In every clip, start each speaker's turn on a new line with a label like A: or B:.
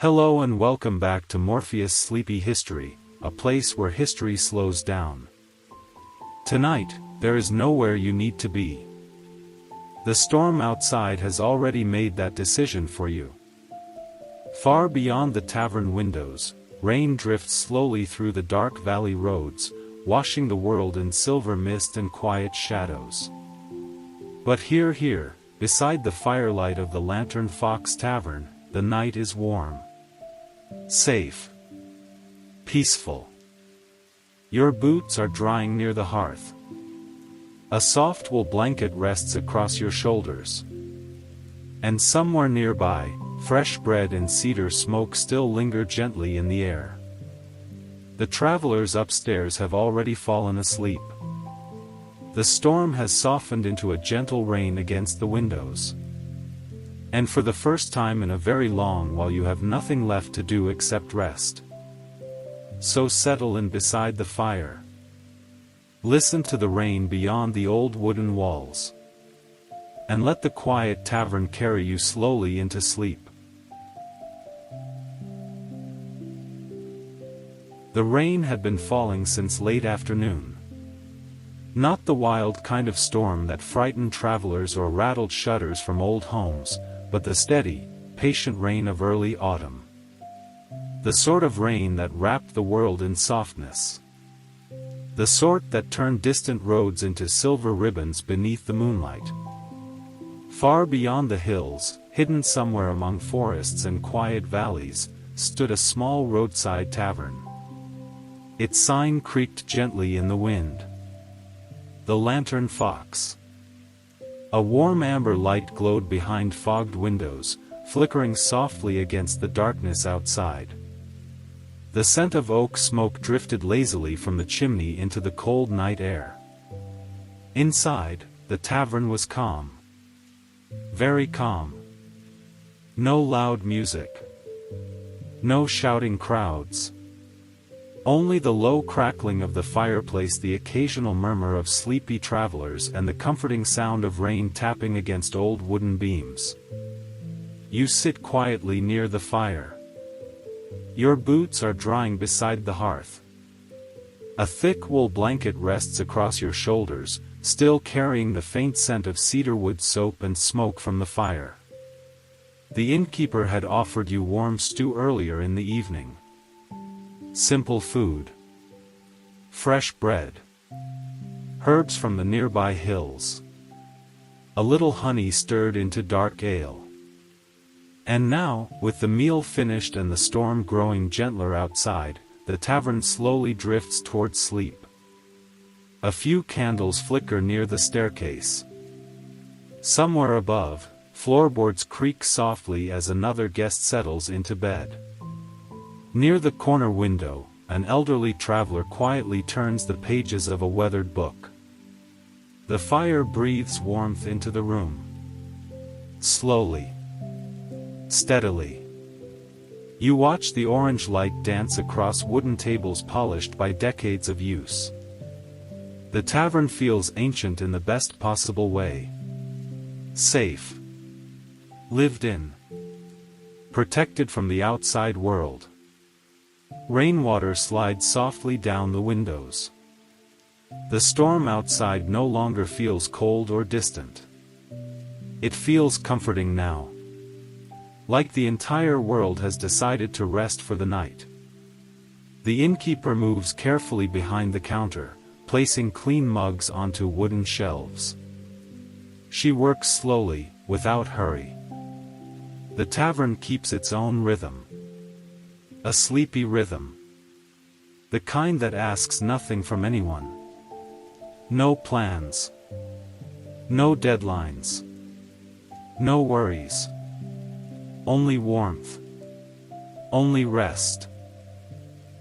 A: Hello and welcome back to Morpheus Sleepy History, a place where history slows down. Tonight, there is nowhere you need to be. The storm outside has already made that decision for you. Far beyond the tavern windows, rain drifts slowly through the dark valley roads, washing the world in silver mist and quiet shadows. But here, beside the firelight of the Lantern Fox Tavern, the night is warm. Safe. Peaceful. Your boots are drying near the hearth. A soft wool blanket rests across your shoulders. And somewhere nearby, fresh bread and cedar smoke still linger gently in the air. The travelers upstairs have already fallen asleep. The storm has softened into a gentle rain against the windows. And for the first time in a very long while you have nothing left to do except rest. So settle in beside the fire. Listen to the rain beyond the old wooden walls. And let the quiet tavern carry you slowly into sleep. The rain had been falling since late afternoon. Not the wild kind of storm that frightened travelers or rattled shutters from old homes, but the steady, patient rain of early autumn. The sort of rain that wrapped the world in softness. The sort that turned distant roads into silver ribbons beneath the moonlight. Far beyond the hills, hidden somewhere among forests and quiet valleys, stood a small roadside tavern. Its sign creaked gently in the wind. The Lantern Fox. A warm amber light glowed behind fogged windows, flickering softly against the darkness outside. The scent of oak smoke drifted lazily from the chimney into the cold night air. Inside, the tavern was calm. Very calm. No loud music. No shouting crowds. Only the low crackling of the fireplace, the occasional murmur of sleepy travelers, and the comforting sound of rain tapping against old wooden beams. You sit quietly near the fire. Your boots are drying beside the hearth. A thick wool blanket rests across your shoulders, still carrying the faint scent of cedarwood soap and smoke from the fire. The innkeeper had offered you warm stew earlier in the evening. Simple food. Fresh bread. Herbs from the nearby hills. A little honey stirred into dark ale. And now, with the meal finished and the storm growing gentler outside, the tavern slowly drifts toward sleep. A few candles flicker near the staircase. Somewhere above, floorboards creak softly as another guest settles into bed. Near the corner window, an elderly traveler quietly turns the pages of a weathered book. The fire breathes warmth into the room. Slowly. Steadily. You watch the orange light dance across wooden tables polished by decades of use. The tavern feels ancient in the best possible way. Safe. Lived in. Protected from the outside world. Rainwater slides softly down the windows. The storm outside no longer feels cold or distant. It feels comforting now. Like the entire world has decided to rest for the night. The innkeeper moves carefully behind the counter, placing clean mugs onto wooden shelves. She works slowly, without hurry. The tavern keeps its own rhythm. A sleepy rhythm. The kind that asks nothing from anyone. No plans. No deadlines. No worries. Only warmth. Only rest.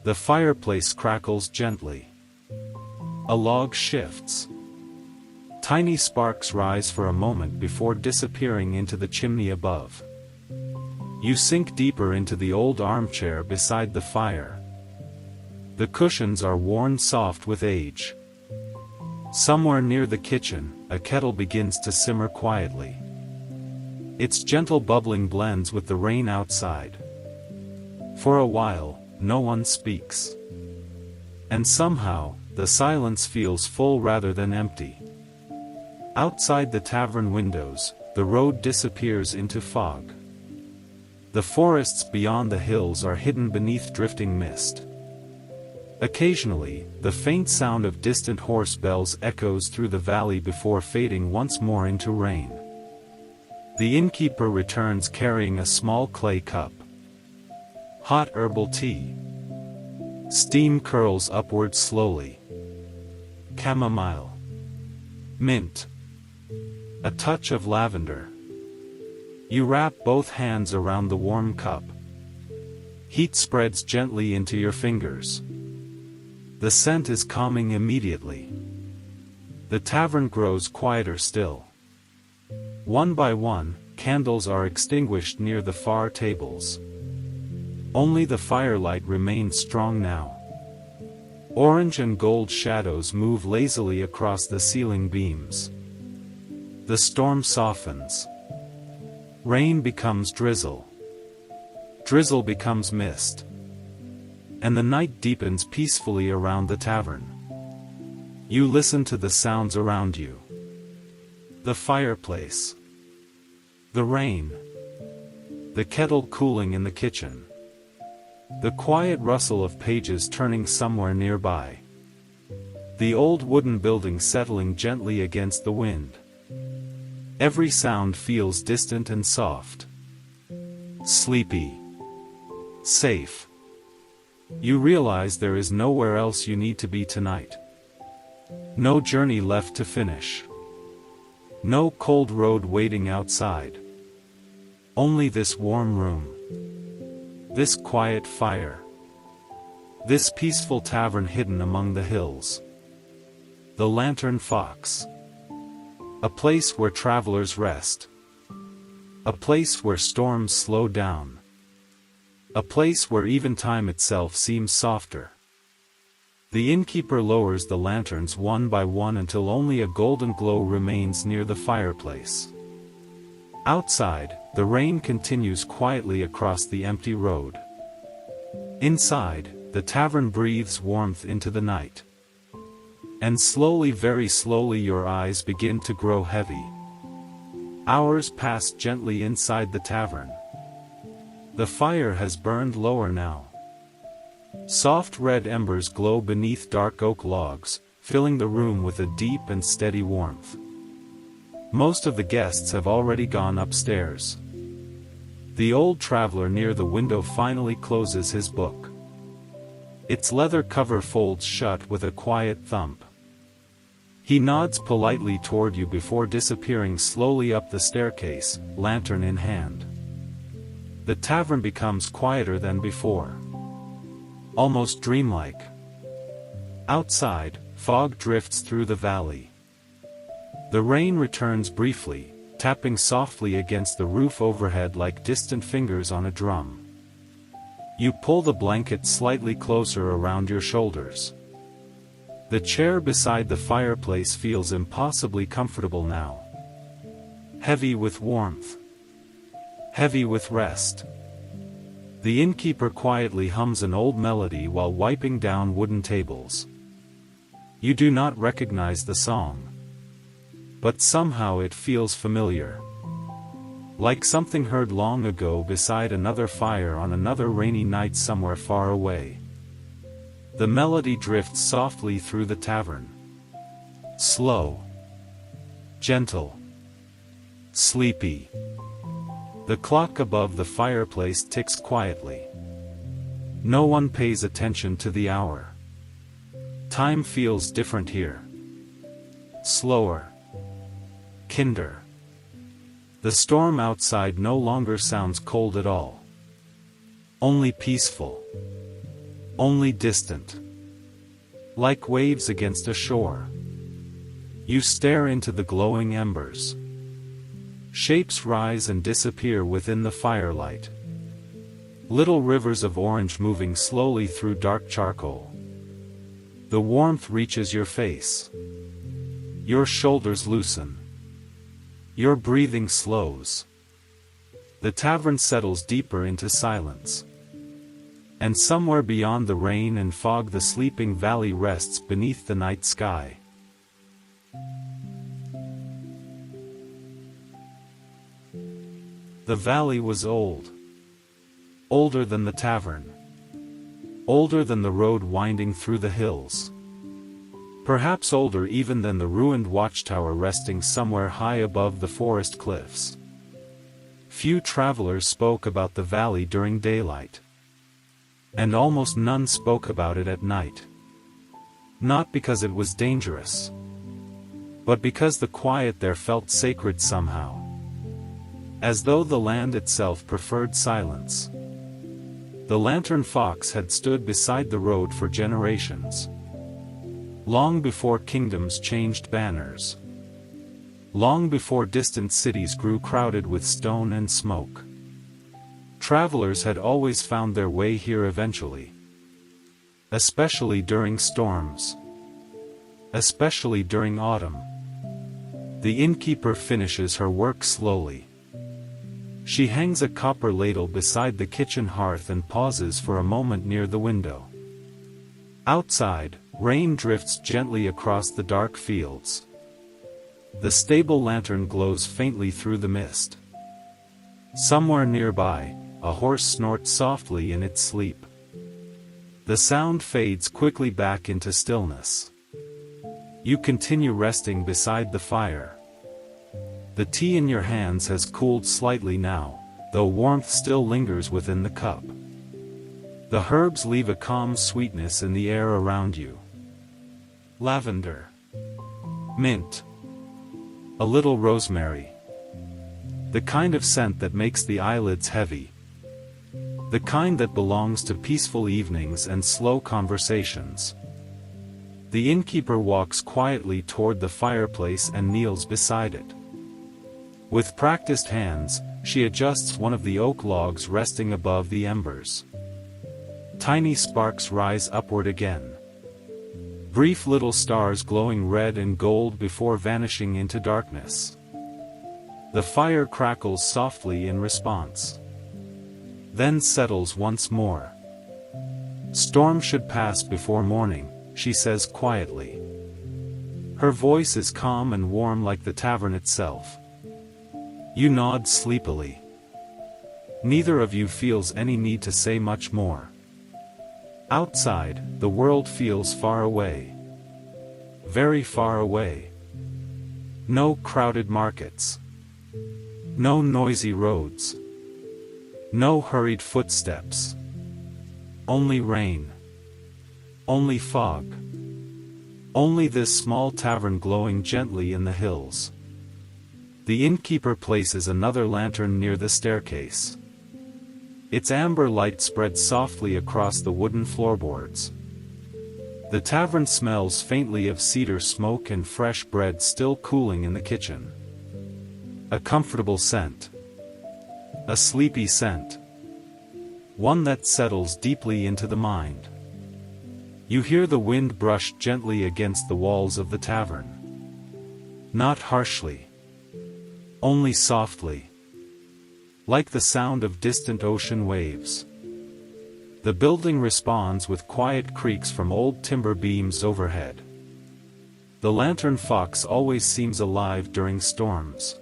A: The fireplace crackles gently. A log shifts. Tiny sparks rise for a moment before disappearing into the chimney above. You sink deeper into the old armchair beside the fire. The cushions are worn soft with age. Somewhere near the kitchen, a kettle begins to simmer quietly. Its gentle bubbling blends with the rain outside. For a while, no one speaks. And somehow, the silence feels full rather than empty. Outside the tavern windows, the road disappears into fog. The forests beyond the hills are hidden beneath drifting mist. Occasionally, the faint sound of distant horse bells echoes through the valley before fading once more into rain. The innkeeper returns carrying a small clay cup. Hot herbal tea. Steam curls upward slowly. Chamomile. Mint. A touch of lavender. You wrap both hands around the warm cup. Heat spreads gently into your fingers. The scent is calming immediately. The tavern grows quieter still. One by one, candles are extinguished near the far tables. Only the firelight remains strong now. Orange and gold shadows move lazily across the ceiling beams. The storm softens. Rain becomes drizzle. Drizzle becomes mist. And the night deepens peacefully around the tavern. You listen to the sounds around you. The fireplace. The rain. The kettle cooling in the kitchen. The quiet rustle of pages turning somewhere nearby. The old wooden building settling gently against the wind. Every sound feels distant and soft. Sleepy. Safe. You realize there is nowhere else you need to be tonight. No journey left to finish. No cold road waiting outside. Only this warm room. This quiet fire. This peaceful tavern hidden among the hills. The Lantern Fox. A place where travelers rest. A place where storms slow down. A place where even time itself seems softer. The innkeeper lowers the lanterns one by one until only a golden glow remains near the fireplace. Outside, the rain continues quietly across the empty road. Inside, the tavern breathes warmth into the night. And slowly, very slowly, your eyes begin to grow heavy. Hours pass gently inside the tavern. The fire has burned lower now. Soft red embers glow beneath dark oak logs, filling the room with a deep and steady warmth. Most of the guests have already gone upstairs. The old traveler near the window finally closes his book. Its leather cover folds shut with a quiet thump. He nods politely toward you before disappearing slowly up the staircase, lantern in hand. The tavern becomes quieter than before. Almost dreamlike. Outside, fog drifts through the valley. The rain returns briefly, tapping softly against the roof overhead like distant fingers on a drum. You pull the blanket slightly closer around your shoulders. The chair beside the fireplace feels impossibly comfortable now. Heavy with warmth. Heavy with rest. The innkeeper quietly hums an old melody while wiping down wooden tables. You do not recognize the song. But somehow it feels familiar. Like something heard long ago beside another fire on another rainy night somewhere far away. The melody drifts softly through the tavern. Slow. Gentle. Sleepy. The clock above the fireplace ticks quietly. No one pays attention to the hour. Time feels different here. Slower. Kinder. The storm outside no longer sounds cold at all. Only peaceful. Only distant. Like waves against a shore. You stare into the glowing embers. Shapes rise and disappear within the firelight. Little rivers of orange moving slowly through dark charcoal. The warmth reaches your face. Your shoulders loosen. Your breathing slows. The tavern settles deeper into silence. And somewhere beyond the rain and fog the sleeping valley rests beneath the night sky. The valley was old. Older than the tavern. Older than the road winding through the hills. Perhaps older even than the ruined watchtower resting somewhere high above the forest cliffs. Few travelers spoke about the valley during daylight. And almost none spoke about it at night. Not because it was dangerous, but because the quiet there felt sacred somehow. As though the land itself preferred silence. The Lantern Fox had stood beside the road for generations. Long before kingdoms changed banners. Long before distant cities grew crowded with stone and smoke. Travelers had always found their way here eventually. Especially during storms. Especially during autumn. The innkeeper finishes her work slowly. She hangs a copper ladle beside the kitchen hearth and pauses for a moment near the window. Outside, rain drifts gently across the dark fields. The stable lantern glows faintly through the mist. Somewhere nearby, a horse snorts softly in its sleep. The sound fades quickly back into stillness. You continue resting beside the fire. The tea in your hands has cooled slightly now, though warmth still lingers within the cup. The herbs leave a calm sweetness in the air around you. Lavender. Mint. A little rosemary. The kind of scent that makes the eyelids heavy. The kind that belongs to peaceful evenings and slow conversations. The innkeeper walks quietly toward the fireplace and kneels beside it. With practiced hands, she adjusts one of the oak logs resting above the embers. Tiny sparks rise upward again. Brief little stars glowing red and gold before vanishing into darkness. The fire crackles softly in response. Then settles once more. Storm should pass before morning, she says quietly. Her voice is calm and warm like the tavern itself. You nod sleepily. Neither of you feels any need to say much more. Outside, the world feels far away. Very far away. No crowded markets. No noisy roads. No hurried footsteps. Only rain. Only fog. Only this small tavern glowing gently in the hills. The innkeeper places another lantern near the staircase. Its amber light spreads softly across the wooden floorboards. The tavern smells faintly of cedar smoke and fresh bread still cooling in the kitchen. A comfortable scent. A sleepy scent. One that settles deeply into the mind. You hear the wind brush gently against the walls of the tavern. Not harshly. Only softly. Like the sound of distant ocean waves. The building responds with quiet creaks from old timber beams overhead. The Lantern Fox always seems alive during storms.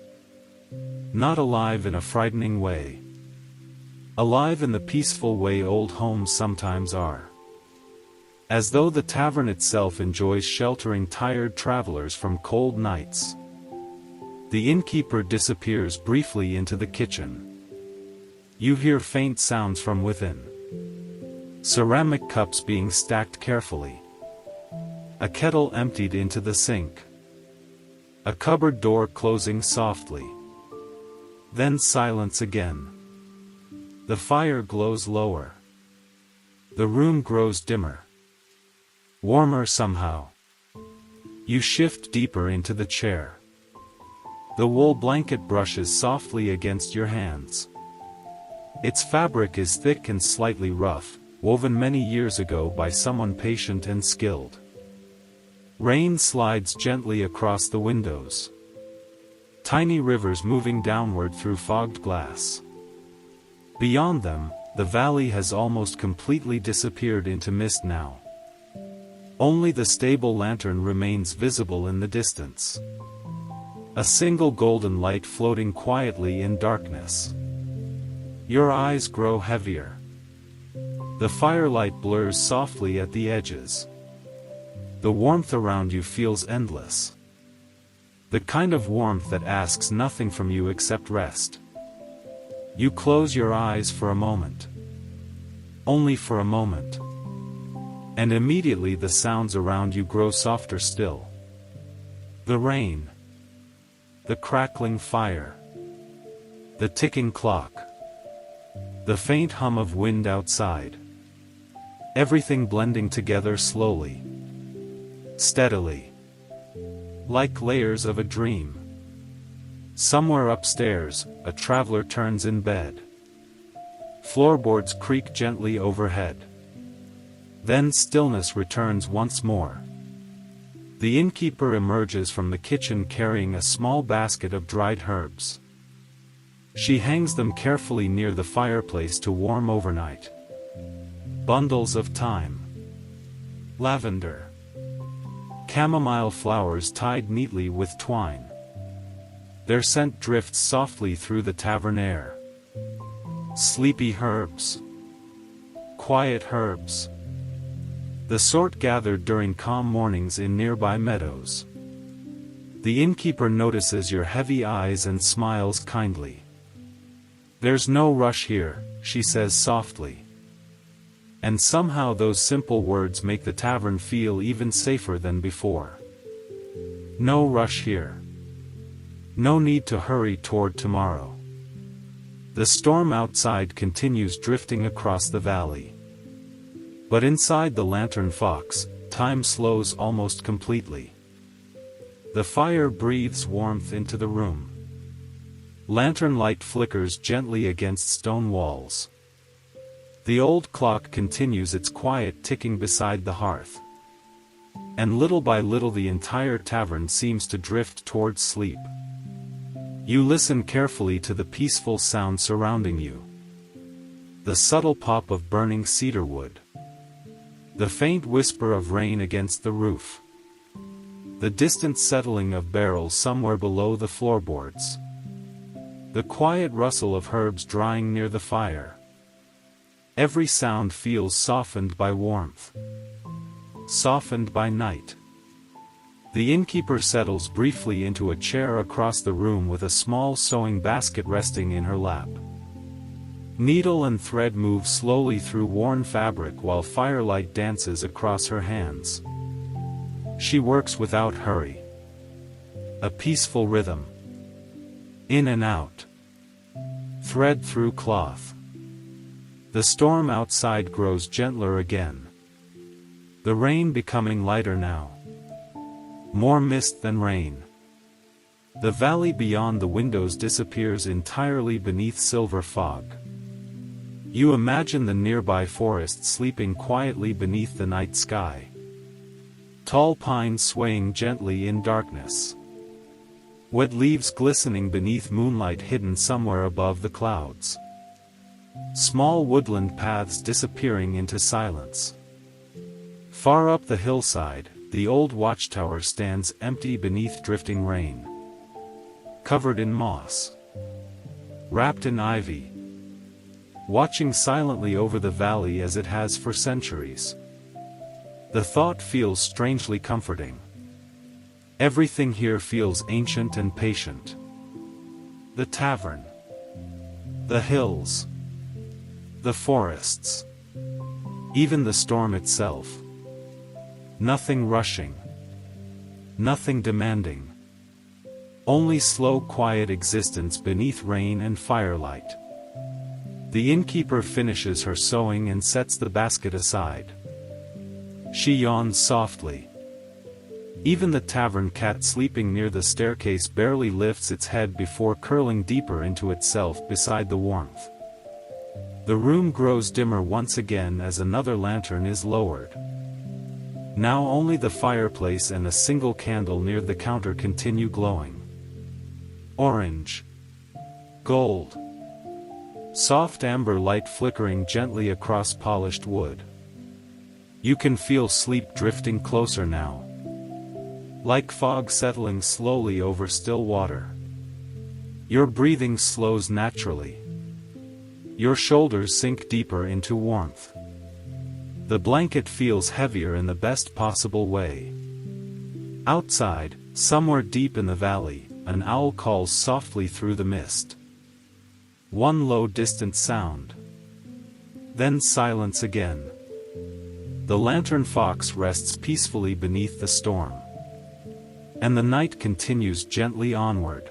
A: Not alive in a frightening way. Alive in the peaceful way old homes sometimes are. As though the tavern itself enjoys sheltering tired travelers from cold nights. The innkeeper disappears briefly into the kitchen. You hear faint sounds from within. Ceramic cups being stacked carefully. A kettle emptied into the sink. A cupboard door closing softly. Then silence again. The fire glows lower. The room grows dimmer. Warmer somehow. You shift deeper into the chair. The wool blanket brushes softly against your hands. Its fabric is thick and slightly rough, woven many years ago by someone patient and skilled. Rain slides gently across the windows. Tiny rivers moving downward through fogged glass. Beyond them, The valley has almost completely disappeared into mist now. Only the stable lantern remains visible in the distance. A single golden light floating quietly in darkness. Your eyes grow heavier. The firelight blurs softly at the edges. The warmth around you feels endless. The kind of warmth that asks nothing from you except rest. You close your eyes for a moment. Only for a moment. And immediately the sounds around you grow softer still. The rain. The crackling fire. The ticking clock. The faint hum of wind outside. Everything blending together slowly. Steadily. Like layers of a dream. Somewhere upstairs, a traveler turns in bed. Floorboards creak gently overhead. Then stillness returns once more. The innkeeper emerges from the kitchen carrying a small basket of dried herbs. She hangs them carefully near the fireplace to warm overnight. Bundles of thyme. Lavender. Chamomile flowers tied neatly with twine. Their scent drifts softly through the tavern air. Sleepy herbs. Quiet herbs. The sort gathered during calm mornings in nearby meadows. The innkeeper notices your heavy eyes and smiles kindly. "There's no rush here," she says softly. And somehow those simple words make the tavern feel even safer than before. No rush here. No need to hurry toward tomorrow. The storm outside continues drifting across the valley. But inside the Lantern Fox, time slows almost completely. The fire breathes warmth into the room. Lantern light flickers gently against stone walls. The old clock continues its quiet ticking beside the hearth. And little by little the entire tavern seems to drift towards sleep. You listen carefully to the peaceful sound surrounding you. The subtle pop of burning cedar wood. The faint whisper of rain against the roof. The distant settling of barrels somewhere below the floorboards. The quiet rustle of herbs drying near the fire. Every sound feels softened by warmth. Softened by night. The innkeeper settles briefly into a chair across the room with a small sewing basket resting in her lap. Needle and thread move slowly through worn fabric while firelight dances across her hands. She works without hurry. A peaceful rhythm. In and out. Thread through cloth. The storm outside grows gentler again. The rain becoming lighter now. More mist than rain. The valley beyond the windows disappears entirely beneath silver fog. You imagine the nearby forest sleeping quietly beneath the night sky. Tall pines swaying gently in darkness. Wet leaves glistening beneath moonlight hidden somewhere above the clouds. Small woodland paths disappearing into silence. Far up the hillside, the old watchtower stands empty beneath drifting rain. Covered in moss. Wrapped in ivy. Watching silently over the valley as it has for centuries. The thought feels strangely comforting. Everything here feels ancient and patient. The tavern. The hills. The forests. Even the storm itself. Nothing rushing. Nothing demanding. Only slow quiet existence beneath rain and firelight. The innkeeper finishes her sewing and sets the basket aside. She yawns softly. Even the tavern cat sleeping near the staircase barely lifts its head before curling deeper into itself beside the warmth. The room grows dimmer once again as another lantern is lowered. Now only the fireplace and a single candle near the counter continue glowing. Orange. Gold. soft amber light flickering gently across polished wood. You can feel sleep drifting closer now, like fog settling slowly over still water. Your breathing slows naturally. Your shoulders sink deeper into warmth. The blanket feels heavier in the best possible way. Outside, somewhere deep in the valley, an owl calls softly through the mist. One low distant sound. Then silence again. The lantern fox rests peacefully beneath the storm. And the night continues gently onward.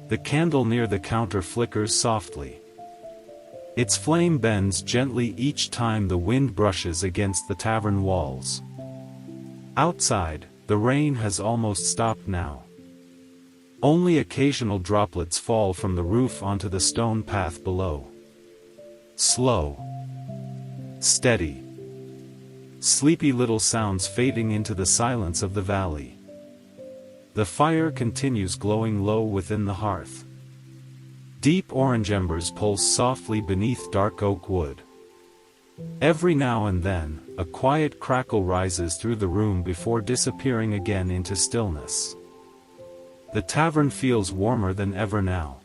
A: The candle near the counter flickers softly. Its flame bends gently each time the wind brushes against the tavern walls. Outside, the rain has almost stopped now. Only occasional droplets fall from the roof onto the stone path below. Slow. Steady. Sleepy little sounds fading into the silence of the valley. The fire continues glowing low within the hearth. Deep orange embers pulse softly beneath dark oak wood. Every now and then, a quiet crackle rises through the room before disappearing again into stillness. The tavern feels warmer than ever now.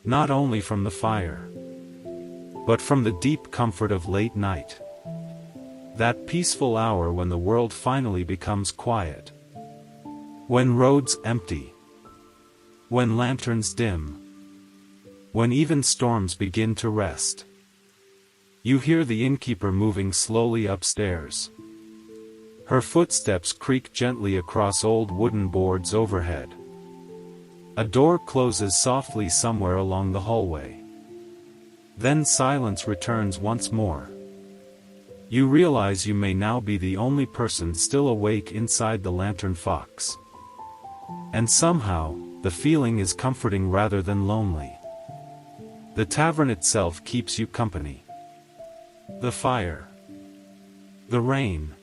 A: Not only from the fire, but from the deep comfort of late night. That peaceful hour when the world finally becomes quiet. When roads empty. When lanterns dim. When even storms begin to rest. You hear the innkeeper moving slowly upstairs. Her footsteps creak gently across old wooden boards overhead. A door closes softly somewhere along the hallway. Then silence returns once more. You realize you may now be the only person still awake inside the Lantern Fox. And somehow, the feeling is comforting rather than lonely. The tavern itself keeps you company. The fire. The rain.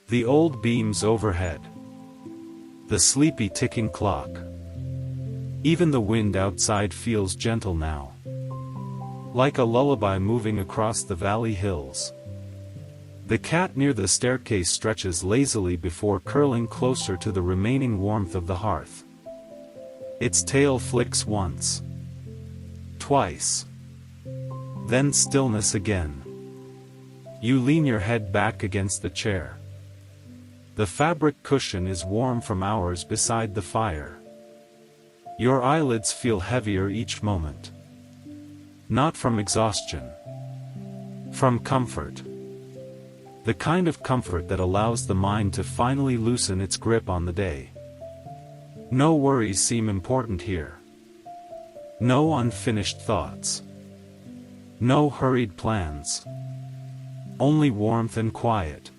A: The old beams overhead. The sleepy ticking clock. Even the wind outside feels gentle now. Like a lullaby moving across the valley hills. The cat near the staircase stretches lazily before curling closer to the remaining warmth of the hearth. Its tail flicks once. Twice. Then stillness again. You lean your head back against the chair. The fabric cushion is warm from hours beside the fire. Your eyelids feel heavier each moment. Not from exhaustion. From comfort. The kind of comfort that allows the mind to finally loosen its grip on the day. No worries seem important here. No unfinished thoughts. No hurried plans. Only warmth and quiet.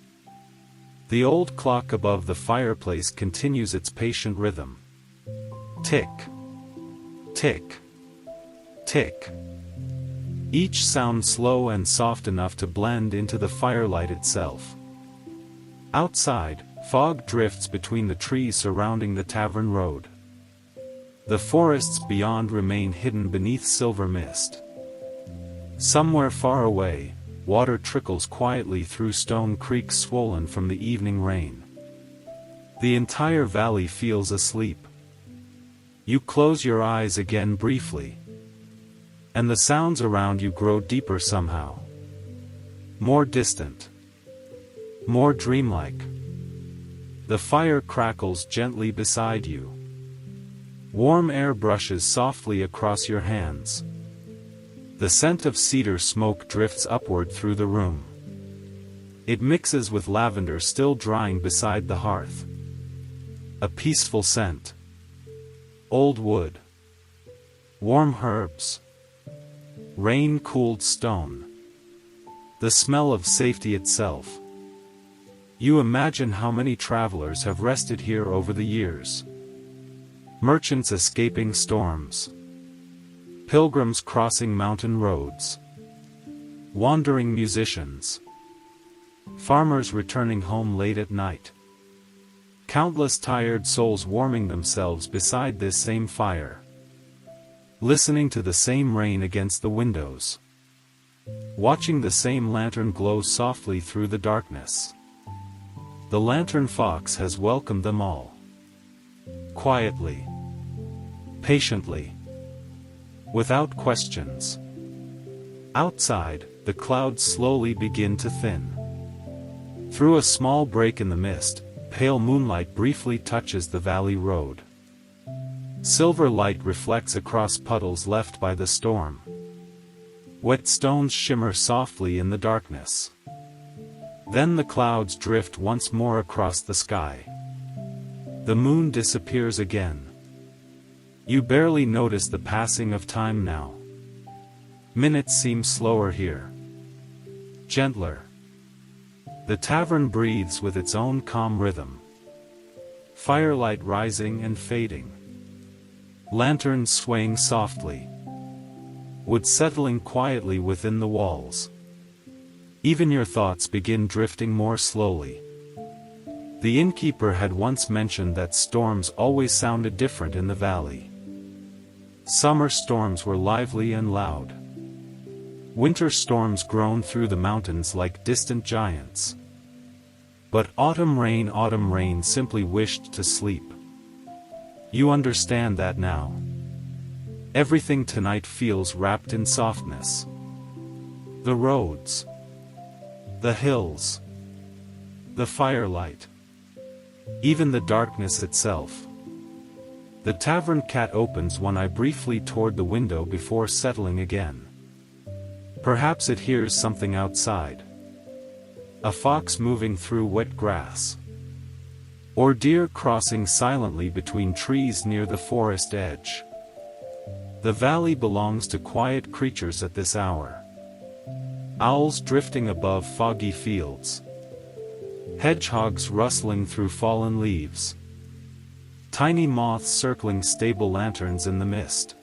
A: The old clock above the fireplace continues its patient rhythm. Tick. Tick. Tick. Each sound slow and soft enough to blend into the firelight itself. Outside, fog drifts between the trees surrounding the tavern road. The forests beyond remain hidden beneath silver mist. Somewhere far away, water trickles quietly through stone creeks swollen from the evening rain. The entire valley feels asleep. You close your eyes again briefly. And the sounds around you grow deeper somehow. More distant. More dreamlike. The fire crackles gently beside you. Warm air brushes softly across your hands. The scent of cedar smoke drifts upward through the room. It mixes with lavender still drying beside the hearth. A peaceful scent. Old wood. Warm herbs. Rain-cooled stone. The smell of safety itself. You imagine how many travelers have rested here over the years. Merchants escaping storms. Pilgrims crossing mountain roads. Wandering musicians. Farmers returning home late at night. Countless tired souls warming themselves beside this same fire, listening to the same rain against the windows, watching the same lantern glow softly through the darkness. The Lantern Fox has welcomed them all. Quietly, patiently, without questions. Outside, the clouds slowly begin to thin. Through a small break in the mist, pale moonlight briefly touches the valley road. Silver light reflects across puddles left by the storm. Wet stones shimmer softly in the darkness. Then the clouds drift once more across the sky. The moon disappears again. You barely notice the passing of time now. Minutes seem slower here. Gentler. The tavern breathes with its own calm rhythm. Firelight rising and fading. Lanterns swaying softly. Wood settling quietly within the walls. Even your thoughts begin drifting more slowly. The innkeeper had once mentioned that storms always sounded different in the valley. Summer storms were lively and loud. Winter storms groaned through the mountains like distant giants. But autumn rain simply wished to sleep. You understand that now. Everything tonight feels wrapped in softness. The roads, the hills, the firelight, even the darkness itself. The tavern cat opens one eye briefly toward the window before settling again. Perhaps it hears something outside. A fox moving through wet grass. Or deer crossing silently between trees near the forest edge. The valley belongs to quiet creatures at this hour. Owls drifting above foggy fields. Hedgehogs rustling through fallen leaves. Tiny moths circling stable lanterns in the mist.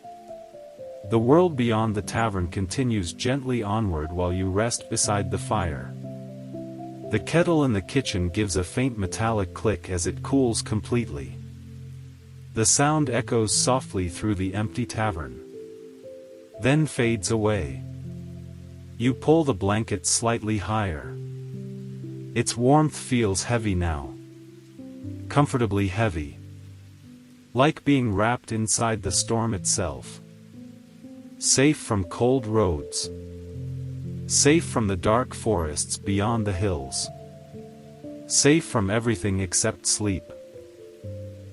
A: The world beyond the tavern continues gently onward while you rest beside the fire. The kettle in the kitchen gives a faint metallic click as it cools completely. The sound echoes softly through the empty tavern. Then fades away. You pull the blanket slightly higher. Its warmth feels heavy now. Comfortably heavy. Like being wrapped inside the storm itself. Safe from cold roads. Safe from the dark forests beyond the hills. Safe from everything except sleep.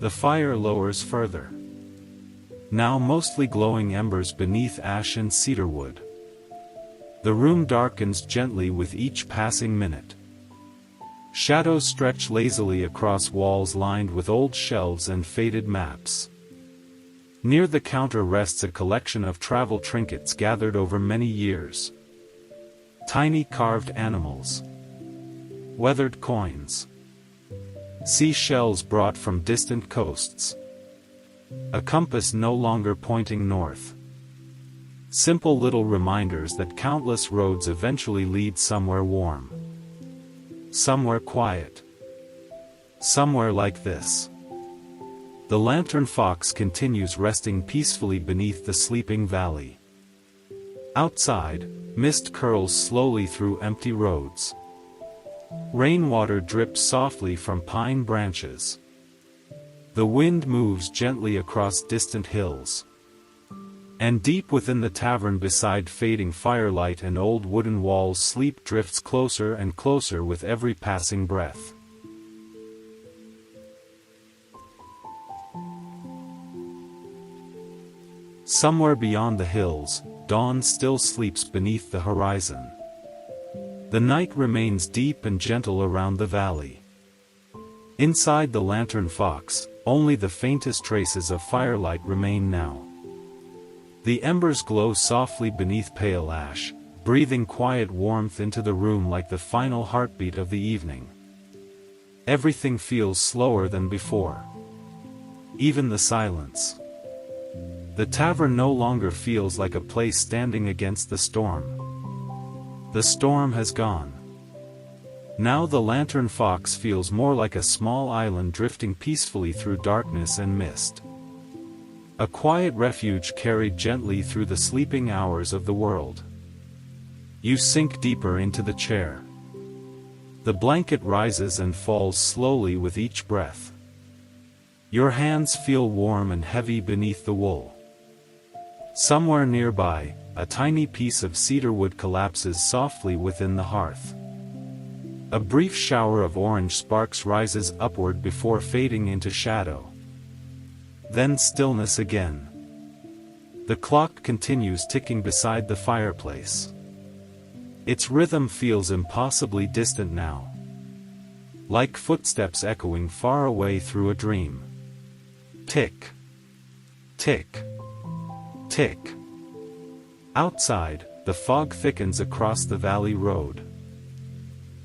A: The fire lowers further. Now mostly glowing embers beneath ash and cedar wood. The room darkens gently with each passing minute. Shadows stretch lazily across walls lined with old shelves and faded maps. Near the counter rests a collection of travel trinkets gathered over many years. Tiny carved animals. Weathered coins. Seashells brought from distant coasts. A compass no longer pointing north. Simple little reminders that countless roads eventually lead somewhere warm. Somewhere quiet. Somewhere like this. The Lantern Fox continues resting peacefully beneath the sleeping valley. Outside, mist curls slowly through empty roads. Rainwater drips softly from pine branches. The wind moves gently across distant hills. And deep within the tavern beside fading firelight and old wooden walls sleep drifts closer and closer with every passing breath. Somewhere beyond the hills, dawn still sleeps beneath the horizon. The night remains deep and gentle around the valley. Inside the Lantern Fox, only the faintest traces of firelight remain now. The embers glow softly beneath pale ash, breathing quiet warmth into the room like the final heartbeat of the evening. Everything feels slower than before. Even the silence. The tavern no longer feels like a place standing against the storm. The storm has gone. Now the Lantern Fox feels more like a small island drifting peacefully through darkness and mist. A quiet refuge carried gently through the sleeping hours of the world. You sink deeper into the chair. The blanket rises and falls slowly with each breath. Your hands feel warm and heavy beneath the wool. Somewhere nearby, a tiny piece of cedar wood collapses softly within the hearth. A brief shower of orange sparks rises upward before fading into shadow. Then stillness again. The clock continues ticking beside the fireplace. Its rhythm feels impossibly distant now. Like footsteps echoing far away through a dream. Tick. Tick. Tick. Outside, the fog thickens across the valley road.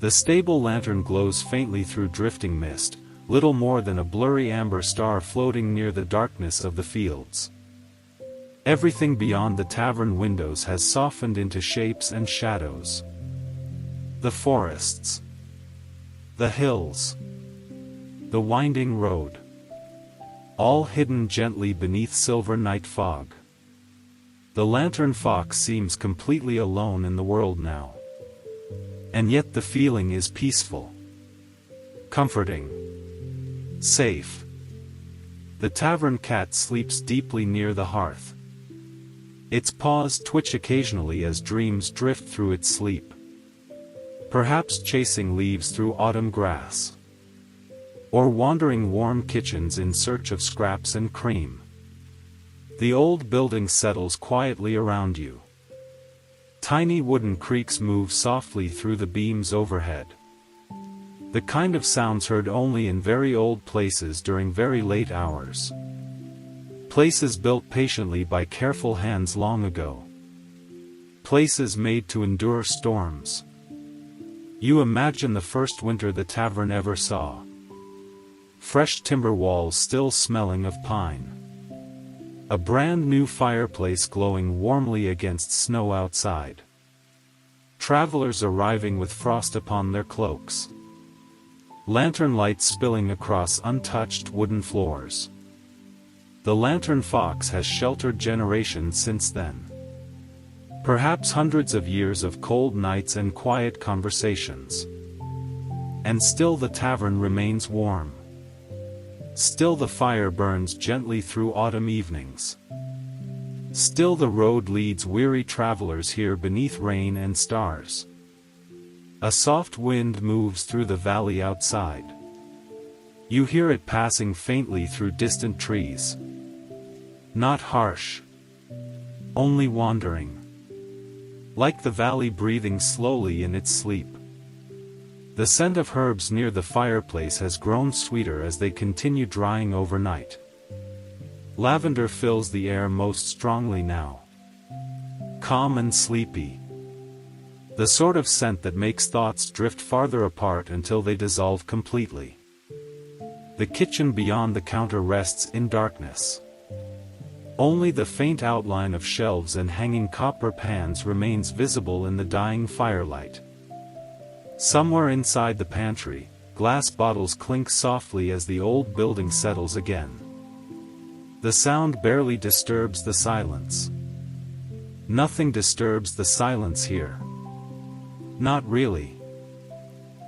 A: The stable lantern glows faintly through drifting mist, little more than a blurry amber star floating near the darkness of the fields. Everything beyond the tavern windows has softened into shapes and shadows. The forests. The hills. The winding road. All hidden gently beneath silver night fog. The Lantern Fox seems completely alone in the world now. And yet the feeling is peaceful. Comforting. Safe. The tavern cat sleeps deeply near the hearth. Its paws twitch occasionally as dreams drift through its sleep. Perhaps chasing leaves through autumn grass. Or wandering warm kitchens in search of scraps and cream. The old building settles quietly around you. Tiny wooden creaks move softly through the beams overhead. The kind of sounds heard only in very old places during very late hours. Places built patiently by careful hands long ago. Places made to endure storms. You imagine the first winter the tavern ever saw. Fresh timber walls still smelling of pine. A brand new fireplace glowing warmly against snow outside. Travelers arriving with frost upon their cloaks. Lantern lights spilling across untouched wooden floors. The Lantern Fox has sheltered generations since then. Perhaps hundreds of years of cold nights and quiet conversations. And still the tavern remains warm. Still the fire burns gently through autumn evenings. Still the road leads weary travelers here beneath rain and stars. A soft wind moves through the valley outside. You hear it passing faintly through distant trees. Not harsh. Only wandering. Like the valley breathing slowly in its sleep. The scent of herbs near the fireplace has grown sweeter as they continue drying overnight. Lavender fills the air most strongly now. Calm and sleepy. The sort of scent that makes thoughts drift farther apart until they dissolve completely. The kitchen beyond the counter rests in darkness. Only the faint outline of shelves and hanging copper pans remains visible in the dying firelight. Somewhere inside the pantry, glass bottles clink softly as the old building settles again. The sound barely disturbs the silence. Nothing disturbs the silence here. Not really.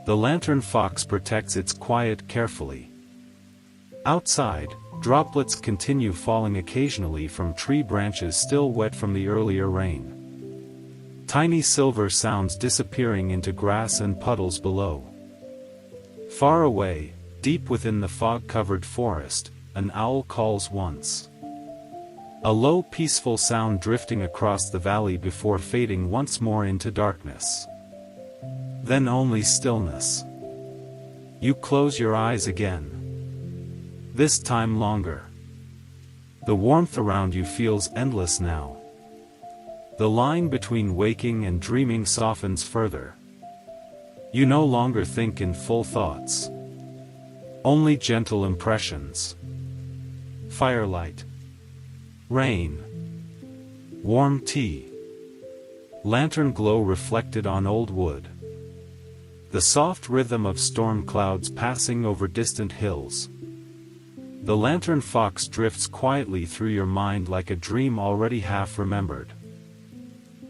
A: The Lantern Fox protects its quiet carefully. Outside, droplets continue falling occasionally from tree branches still wet from the earlier rain. Tiny silver sounds disappearing into grass and puddles below. Far away, deep within the fog-covered forest, an owl calls once. A low peaceful sound drifting across the valley before fading once more into darkness. Then only stillness. You close your eyes again. This time longer. The warmth around you feels endless now. The line between waking and dreaming softens further. You no longer think in full thoughts. Only gentle impressions. Firelight. Rain. Warm tea. Lantern glow reflected on old wood. the soft rhythm of storm clouds passing over distant hills. The Lantern Fox drifts quietly through your mind like a dream already half remembered.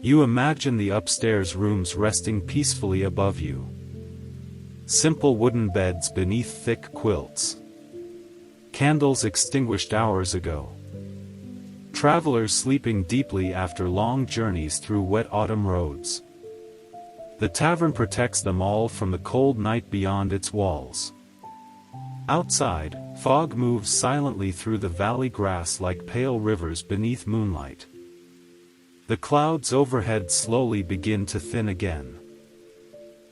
A: You imagine the upstairs rooms resting peacefully above you. Simple wooden beds beneath thick quilts. Candles extinguished hours ago. Travelers sleeping deeply after long journeys through wet autumn roads. The tavern protects them all from the cold night beyond its walls. Outside, fog moves silently through the valley grass like pale rivers beneath moonlight. The clouds overhead slowly begin to thin again.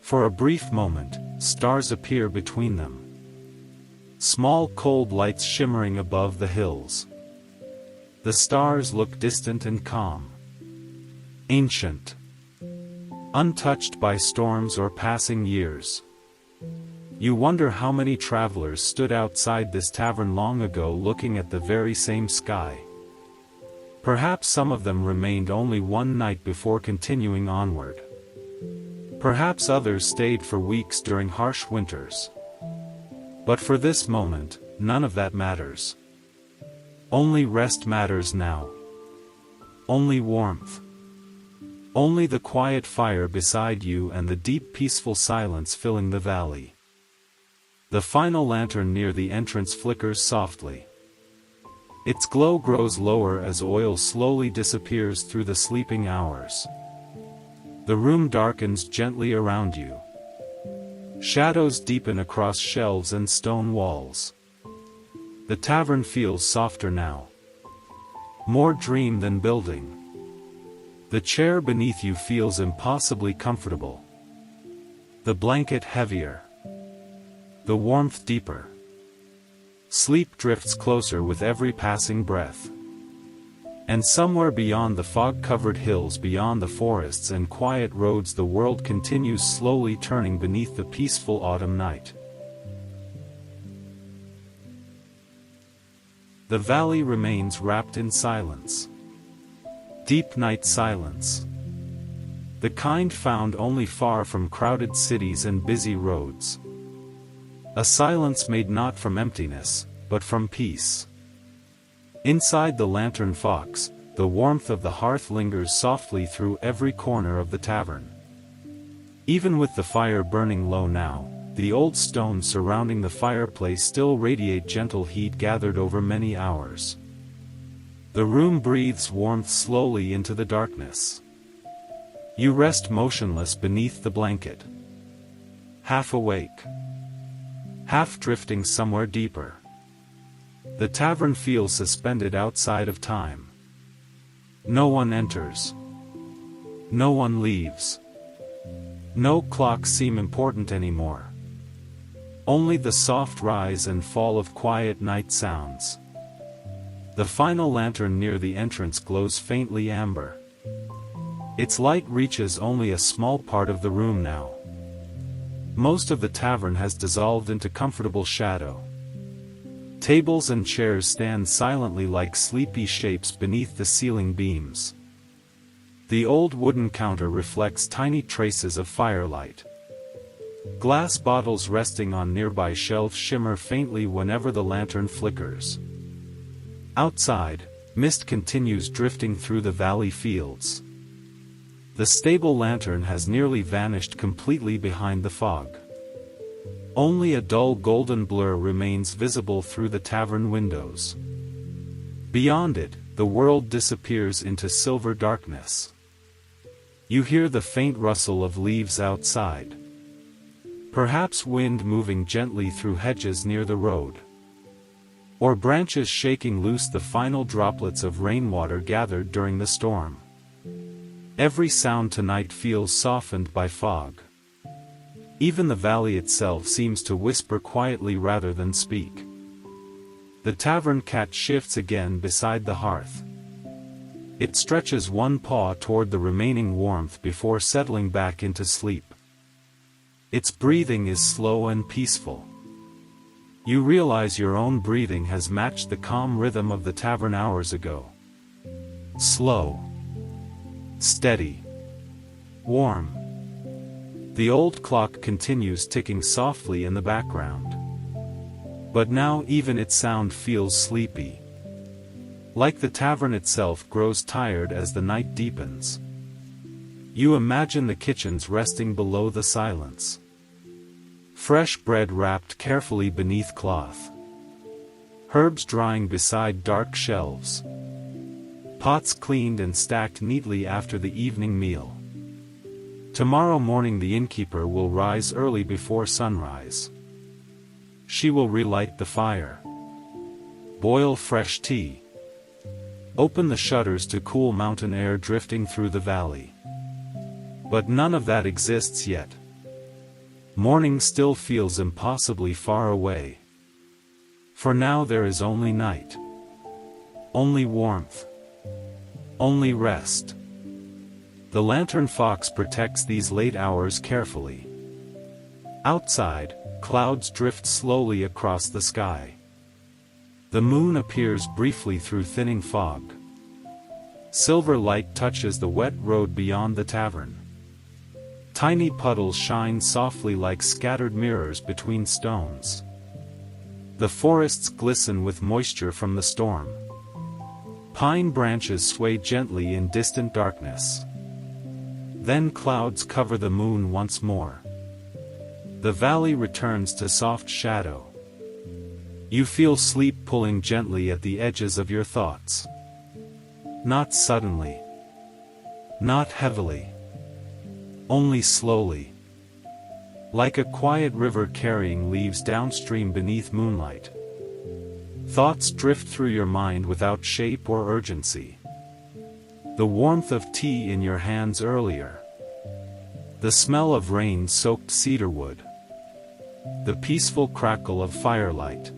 A: For a brief moment, stars appear between them. Small cold lights shimmering above the hills. The stars look distant and calm. Ancient. Untouched by storms or passing years. You wonder how many travelers stood outside this tavern long ago looking at the very same sky. Perhaps some of them remained only one night before continuing onward. Perhaps others stayed for weeks during harsh winters. But for this moment, none of that matters. Only rest matters now. Only warmth. Only the quiet fire beside you and the deep peaceful silence filling the valley. The final lantern near the entrance flickers softly. Its glow grows lower as oil slowly disappears through the sleeping hours. The room darkens gently around you. Shadows deepen across shelves and stone walls. The tavern feels softer now. More dream than building. The chair beneath you feels impossibly comfortable. The blanket heavier. The warmth deeper. Sleep drifts closer with every passing breath. And somewhere beyond the fog-covered hills, beyond the forests and quiet roads, the world continues slowly turning beneath the peaceful autumn night. The valley remains wrapped in silence. Deep night silence. The kind found only far from crowded cities and busy roads. A silence made not from emptiness, but from peace. Inside the Lantern Fox, the warmth of the hearth lingers softly through every corner of the tavern. Even with the fire burning low now, the old stones surrounding the fireplace still radiate gentle heat gathered over many hours. The room breathes warmth slowly into the darkness. You rest motionless beneath the blanket. Half awake. Half drifting somewhere deeper. The tavern feels suspended outside of time. No one enters. No one leaves. No clocks seem important anymore. Only the soft rise and fall of quiet night sounds. The final lantern near the entrance glows faintly amber. Its light reaches only a small part of the room now. Most of the tavern has dissolved into comfortable shadow. Tables and chairs stand silently like sleepy shapes beneath the ceiling beams. The old wooden counter reflects tiny traces of firelight. Glass bottles resting on nearby shelves shimmer faintly whenever the lantern flickers. Outside, mist continues drifting through the valley fields. The stable lantern has nearly vanished completely behind the fog. Only a dull golden blur remains visible through the tavern windows. Beyond it, the world disappears into silver darkness. You hear the faint rustle of leaves outside. Perhaps wind moving gently through hedges near the road. Or branches shaking loose the final droplets of rainwater gathered during the storm. Every sound tonight feels softened by fog. Even the valley itself seems to whisper quietly rather than speak. The tavern cat shifts again beside the hearth. It stretches one paw toward the remaining warmth before settling back into sleep. Its breathing is slow and peaceful. You realize your own breathing has matched the calm rhythm of the tavern hours ago. Slow. Steady. Warm. The old clock continues ticking softly in the background. But now even its sound feels sleepy. Like the tavern itself grows tired as the night deepens. You imagine the kitchens resting below the silence. Fresh bread wrapped carefully beneath cloth. Herbs drying beside dark shelves. Pots cleaned and stacked neatly after the evening meal. Tomorrow morning the innkeeper will rise early before sunrise. She will relight the fire. Boil fresh tea. Open the shutters to cool mountain air drifting through the valley. But none of that exists yet. Morning still feels impossibly far away. For now there is only night. Only warmth. Only rest. The Lantern Fox protects these late hours carefully. Outside, clouds drift slowly across the sky. The moon appears briefly through thinning fog. Silver light touches the wet road beyond the tavern. Tiny puddles shine softly like scattered mirrors between stones. The forests glisten with moisture from the storm. Pine branches sway gently in distant darkness. Then clouds cover the moon once more. The valley returns to soft shadow. You feel sleep pulling gently at the edges of your thoughts. Not suddenly. Not heavily. Only slowly. Like a quiet river carrying leaves downstream beneath moonlight. Thoughts drift through your mind without shape or urgency. The warmth of tea in your hands earlier. The smell of rain-soaked cedarwood. The peaceful crackle of firelight.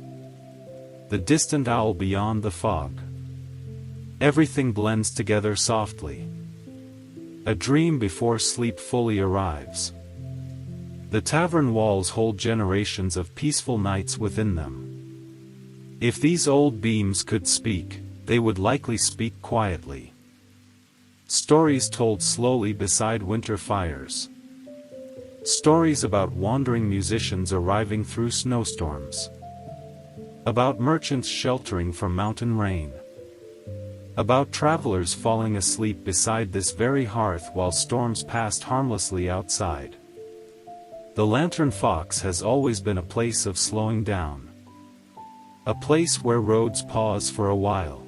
A: The distant owl beyond the fog. Everything blends together softly. A dream before sleep fully arrives. The tavern walls hold generations of peaceful nights within them. If these old beams could speak, they would likely speak quietly. Stories told slowly beside winter fires. Stories about wandering musicians arriving through snowstorms. About merchants sheltering from mountain rain. About travelers falling asleep beside this very hearth while storms passed harmlessly outside. The Lantern Fox has always been a place of slowing down. A place where roads pause for a while.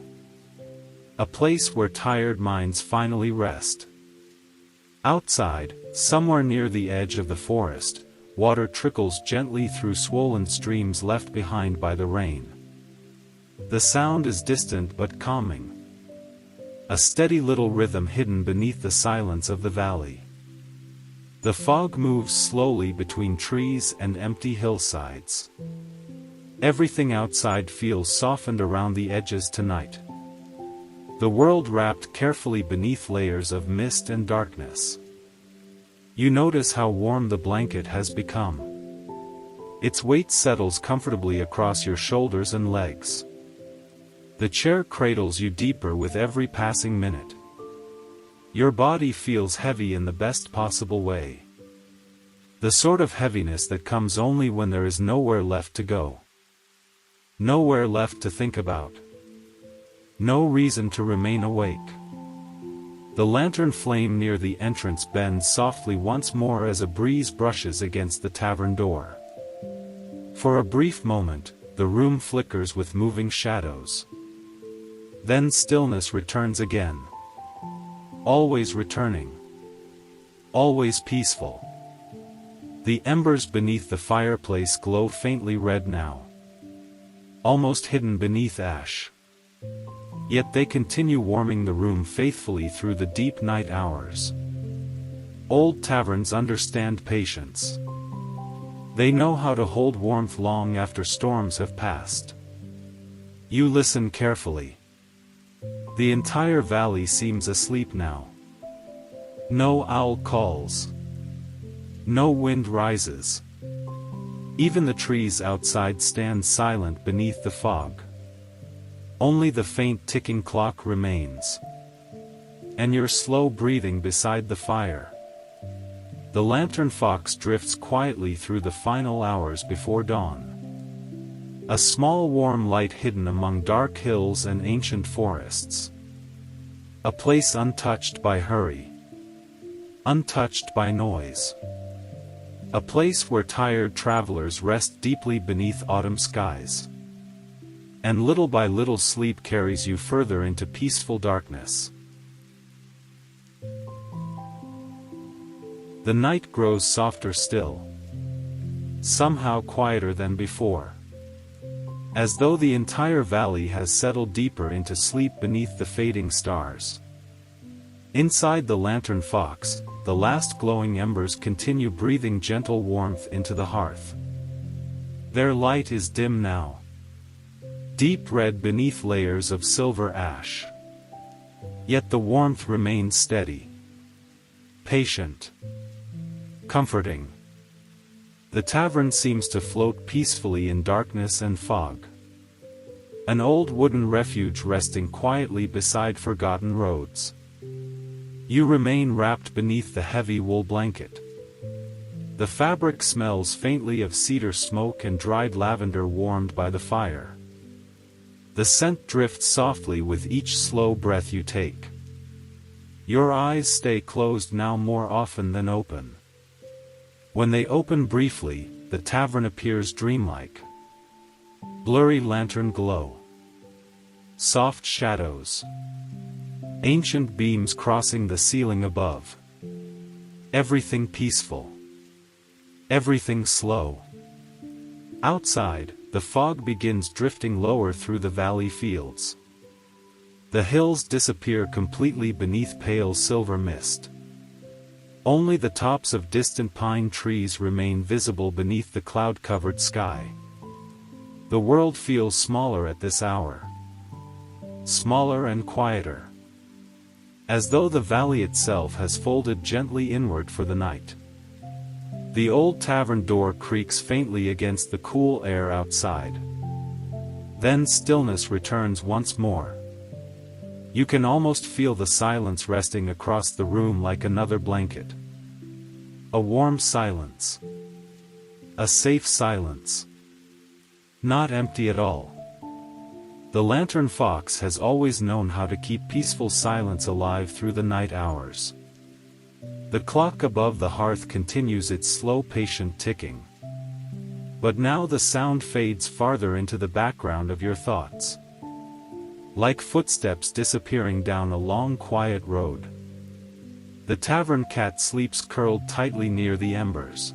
A: A place where tired minds finally rest. Outside, somewhere near the edge of the forest, water trickles gently through swollen streams left behind by the rain. The sound is distant but calming. A steady little rhythm hidden beneath the silence of the valley. The fog moves slowly between trees and empty hillsides. Everything outside feels softened around the edges tonight. The world wrapped carefully beneath layers of mist and darkness. You notice how warm the blanket has become. Its weight settles comfortably across your shoulders and legs. The chair cradles you deeper with every passing minute. Your body feels heavy in the best possible way. The sort of heaviness that comes only when there is nowhere left to go. Nowhere left to think about. No reason to remain awake. The lantern flame near the entrance bends softly once more as a breeze brushes against the tavern door. For a brief moment, the room flickers with moving shadows. Then stillness returns again. Always returning. Always peaceful. The embers beneath the fireplace glow faintly red now. Almost hidden beneath ash. Yet they continue warming the room faithfully through the deep night hours. Old taverns understand patience. They know how to hold warmth long after storms have passed. You listen carefully. The entire valley seems asleep now. No owl calls. No wind rises. Even the trees outside stand silent beneath the fog. Only the faint ticking clock remains. And your slow breathing beside the fire. The Lantern Fox drifts quietly through the final hours before dawn. A small warm light hidden among dark hills and ancient forests. A place untouched by hurry. Untouched by noise. A place where tired travelers rest deeply beneath autumn skies. And little by little sleep carries you further into peaceful darkness. The night grows softer still. Somehow quieter than before. As though the entire valley has settled deeper into sleep beneath the fading stars. Inside the Lantern Fox, the last glowing embers continue breathing gentle warmth into the hearth. Their light is dim now. Deep red beneath layers of silver ash. Yet the warmth remains steady. Patient. Comforting. The tavern seems to float peacefully in darkness and fog. An old wooden refuge resting quietly beside forgotten roads. You remain wrapped beneath the heavy wool blanket. The fabric smells faintly of cedar smoke and dried lavender warmed by the fire. The scent drifts softly with each slow breath you take. Your eyes stay closed now more often than open. When they open briefly, the tavern appears dreamlike. Blurry lantern glow. Soft shadows. Ancient beams crossing the ceiling above. Everything peaceful. Everything slow. Outside, the fog begins drifting lower through the valley fields. The hills disappear completely beneath pale silver mist. Only the tops of distant pine trees remain visible beneath the cloud-covered sky. The world feels smaller at this hour. Smaller and quieter. As though the valley itself has folded gently inward for the night. The old tavern door creaks faintly against the cool air outside. Then stillness returns once more. You can almost feel the silence resting across the room like another blanket. A warm silence. A safe silence. Not empty at all. The Lantern Fox has always known how to keep peaceful silence alive through the night hours. The clock above the hearth continues its slow patient ticking. But now the sound fades farther into the background of your thoughts. Like footsteps disappearing down a long quiet road. The tavern cat sleeps curled tightly near the embers.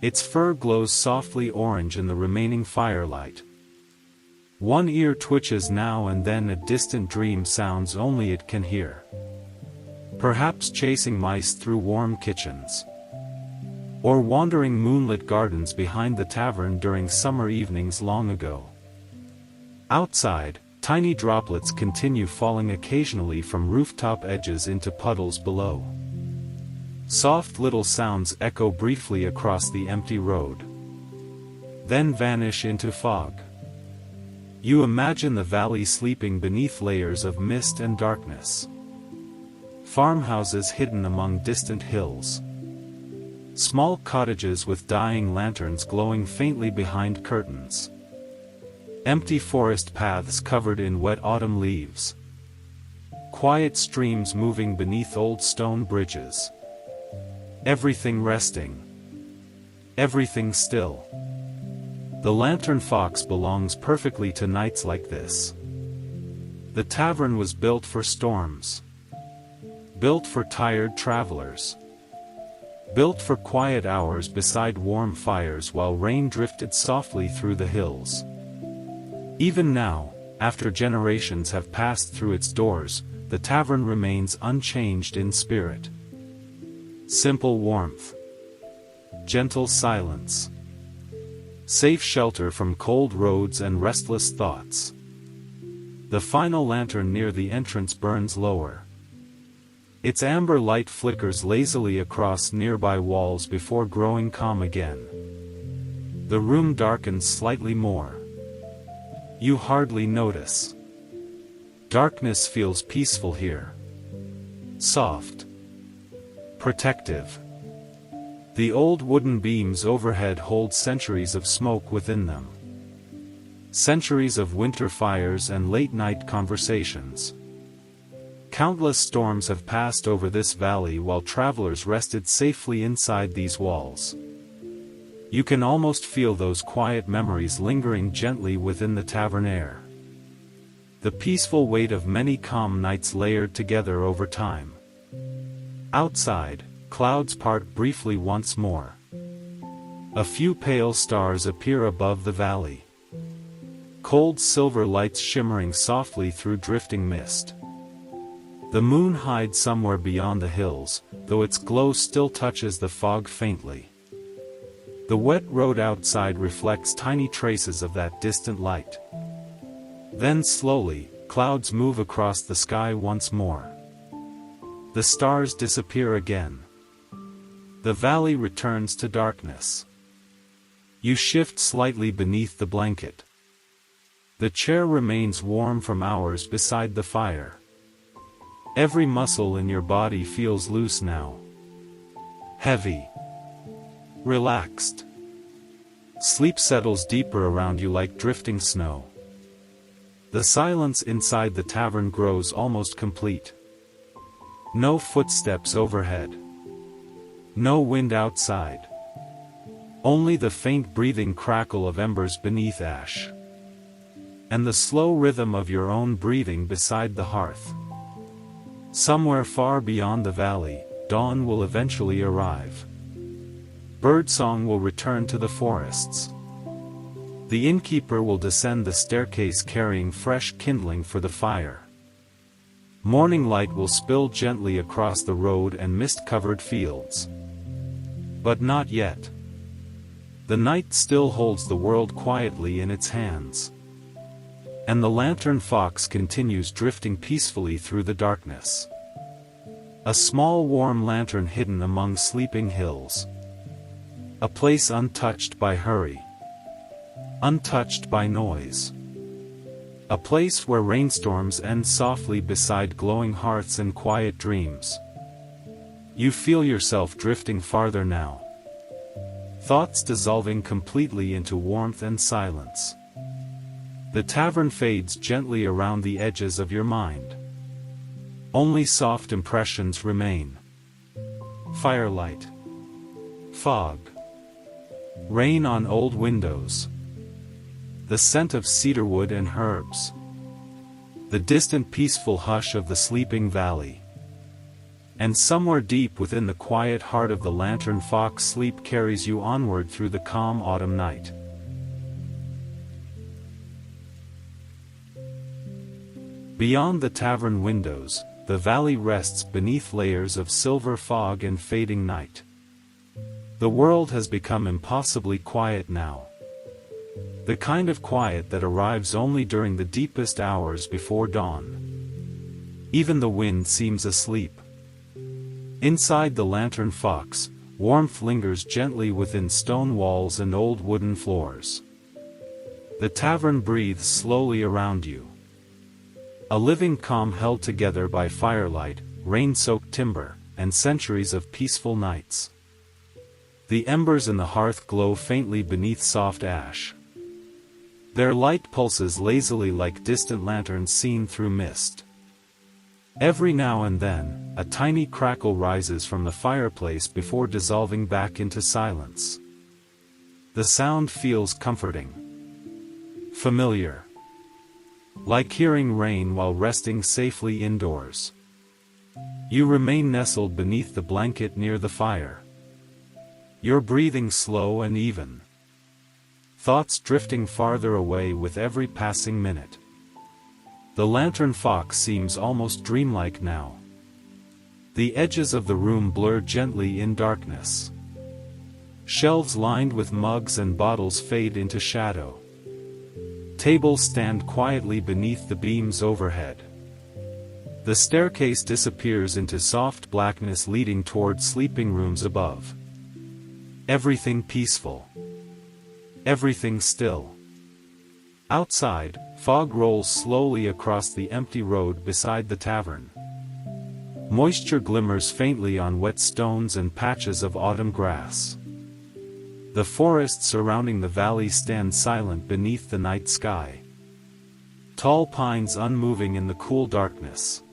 A: Its fur glows softly orange in the remaining firelight. One ear twitches now and then, a distant dream sounds only it can hear. Perhaps chasing mice through warm kitchens. Or wandering moonlit gardens behind the tavern during summer evenings long ago. Outside, tiny droplets continue falling occasionally from rooftop edges into puddles below. Soft little sounds echo briefly across the empty road. Then vanish into fog. You imagine the valley sleeping beneath layers of mist and darkness. Farmhouses hidden among distant hills. Small cottages with dying lanterns glowing faintly behind curtains. Empty forest paths covered in wet autumn leaves. Quiet streams moving beneath old stone bridges. Everything resting. Everything still. The Lantern Fox belongs perfectly to nights like this. The tavern was built for storms. Built for tired travelers. Built for quiet hours beside warm fires while rain drifted softly through the hills. Even now, after generations have passed through its doors, the tavern remains unchanged in spirit. Simple warmth. Gentle silence. Safe shelter from cold roads and restless thoughts. The final lantern near the entrance burns lower. Its amber light flickers lazily across nearby walls before growing calm again. The room darkens slightly more. You hardly notice. Darkness feels peaceful here. Soft. Protective. The old wooden beams overhead hold centuries of smoke within them. Centuries of winter fires and late-night conversations. Countless storms have passed over this valley while travelers rested safely inside these walls. You can almost feel those quiet memories lingering gently within the tavern air. The peaceful weight of many calm nights layered together over time. Outside, clouds part briefly once more. A few pale stars appear above the valley. Cold silver lights shimmering softly through drifting mist. The moon hides somewhere beyond the hills, though its glow still touches the fog faintly. The wet road outside reflects tiny traces of that distant light. Then slowly, clouds move across the sky once more. The stars disappear again. The valley returns to darkness. You shift slightly beneath the blanket. The chair remains warm from hours beside the fire. Every muscle in your body feels loose now. Heavy. Relaxed. Sleep settles deeper around you like drifting snow. The silence inside the tavern grows almost complete. No footsteps overhead. No wind outside. Only the faint breathing crackle of embers beneath ash. And the slow rhythm of your own breathing beside the hearth. Somewhere far beyond the valley, dawn will eventually arrive. Birdsong will return to the forests. The innkeeper will descend the staircase carrying fresh kindling for the fire. Morning light will spill gently across the road and mist-covered fields. But not yet. The night still holds the world quietly in its hands. And the Lantern Fox continues drifting peacefully through the darkness. A small warm lantern hidden among sleeping hills. A place untouched by hurry. Untouched by noise. A place where rainstorms end softly beside glowing hearths and quiet dreams. You feel yourself drifting farther now. Thoughts dissolving completely into warmth and silence. The tavern fades gently around the edges of your mind. Only soft impressions remain. Firelight. Fog. Rain on old windows. The scent of cedarwood and herbs. The distant peaceful hush of the sleeping valley. And somewhere deep within the quiet heart of the Lantern Fox, sleep carries you onward through the calm autumn night. Beyond the tavern windows, the valley rests beneath layers of silver fog and fading night. The world has become impossibly quiet now. The kind of quiet that arrives only during the deepest hours before dawn. Even the wind seems asleep. Inside the Lantern Fox, warmth lingers gently within stone walls and old wooden floors. The tavern breathes slowly around you. A living calm held together by firelight, rain-soaked timber, and centuries of peaceful nights. The embers in the hearth glow faintly beneath soft ash. Their light pulses lazily like distant lanterns seen through mist. Every now and then, a tiny crackle rises from the fireplace before dissolving back into silence. The sound feels comforting. Familiar. Like hearing rain while resting safely indoors. You remain nestled beneath the blanket near the fire. Your breathing slow and even. Thoughts drifting farther away with every passing minute. The Lantern Fox seems almost dreamlike now. The edges of the room blur gently in darkness. Shelves lined with mugs and bottles fade into shadow. Tables stand quietly beneath the beams overhead. The staircase disappears into soft blackness leading toward sleeping rooms above. Everything peaceful. Everything still. Outside, fog rolls slowly across the empty road beside the tavern. Moisture glimmers faintly on wet stones and patches of autumn grass. The forest surrounding the valley stands silent beneath the night sky. Tall pines unmoving in the cool darkness.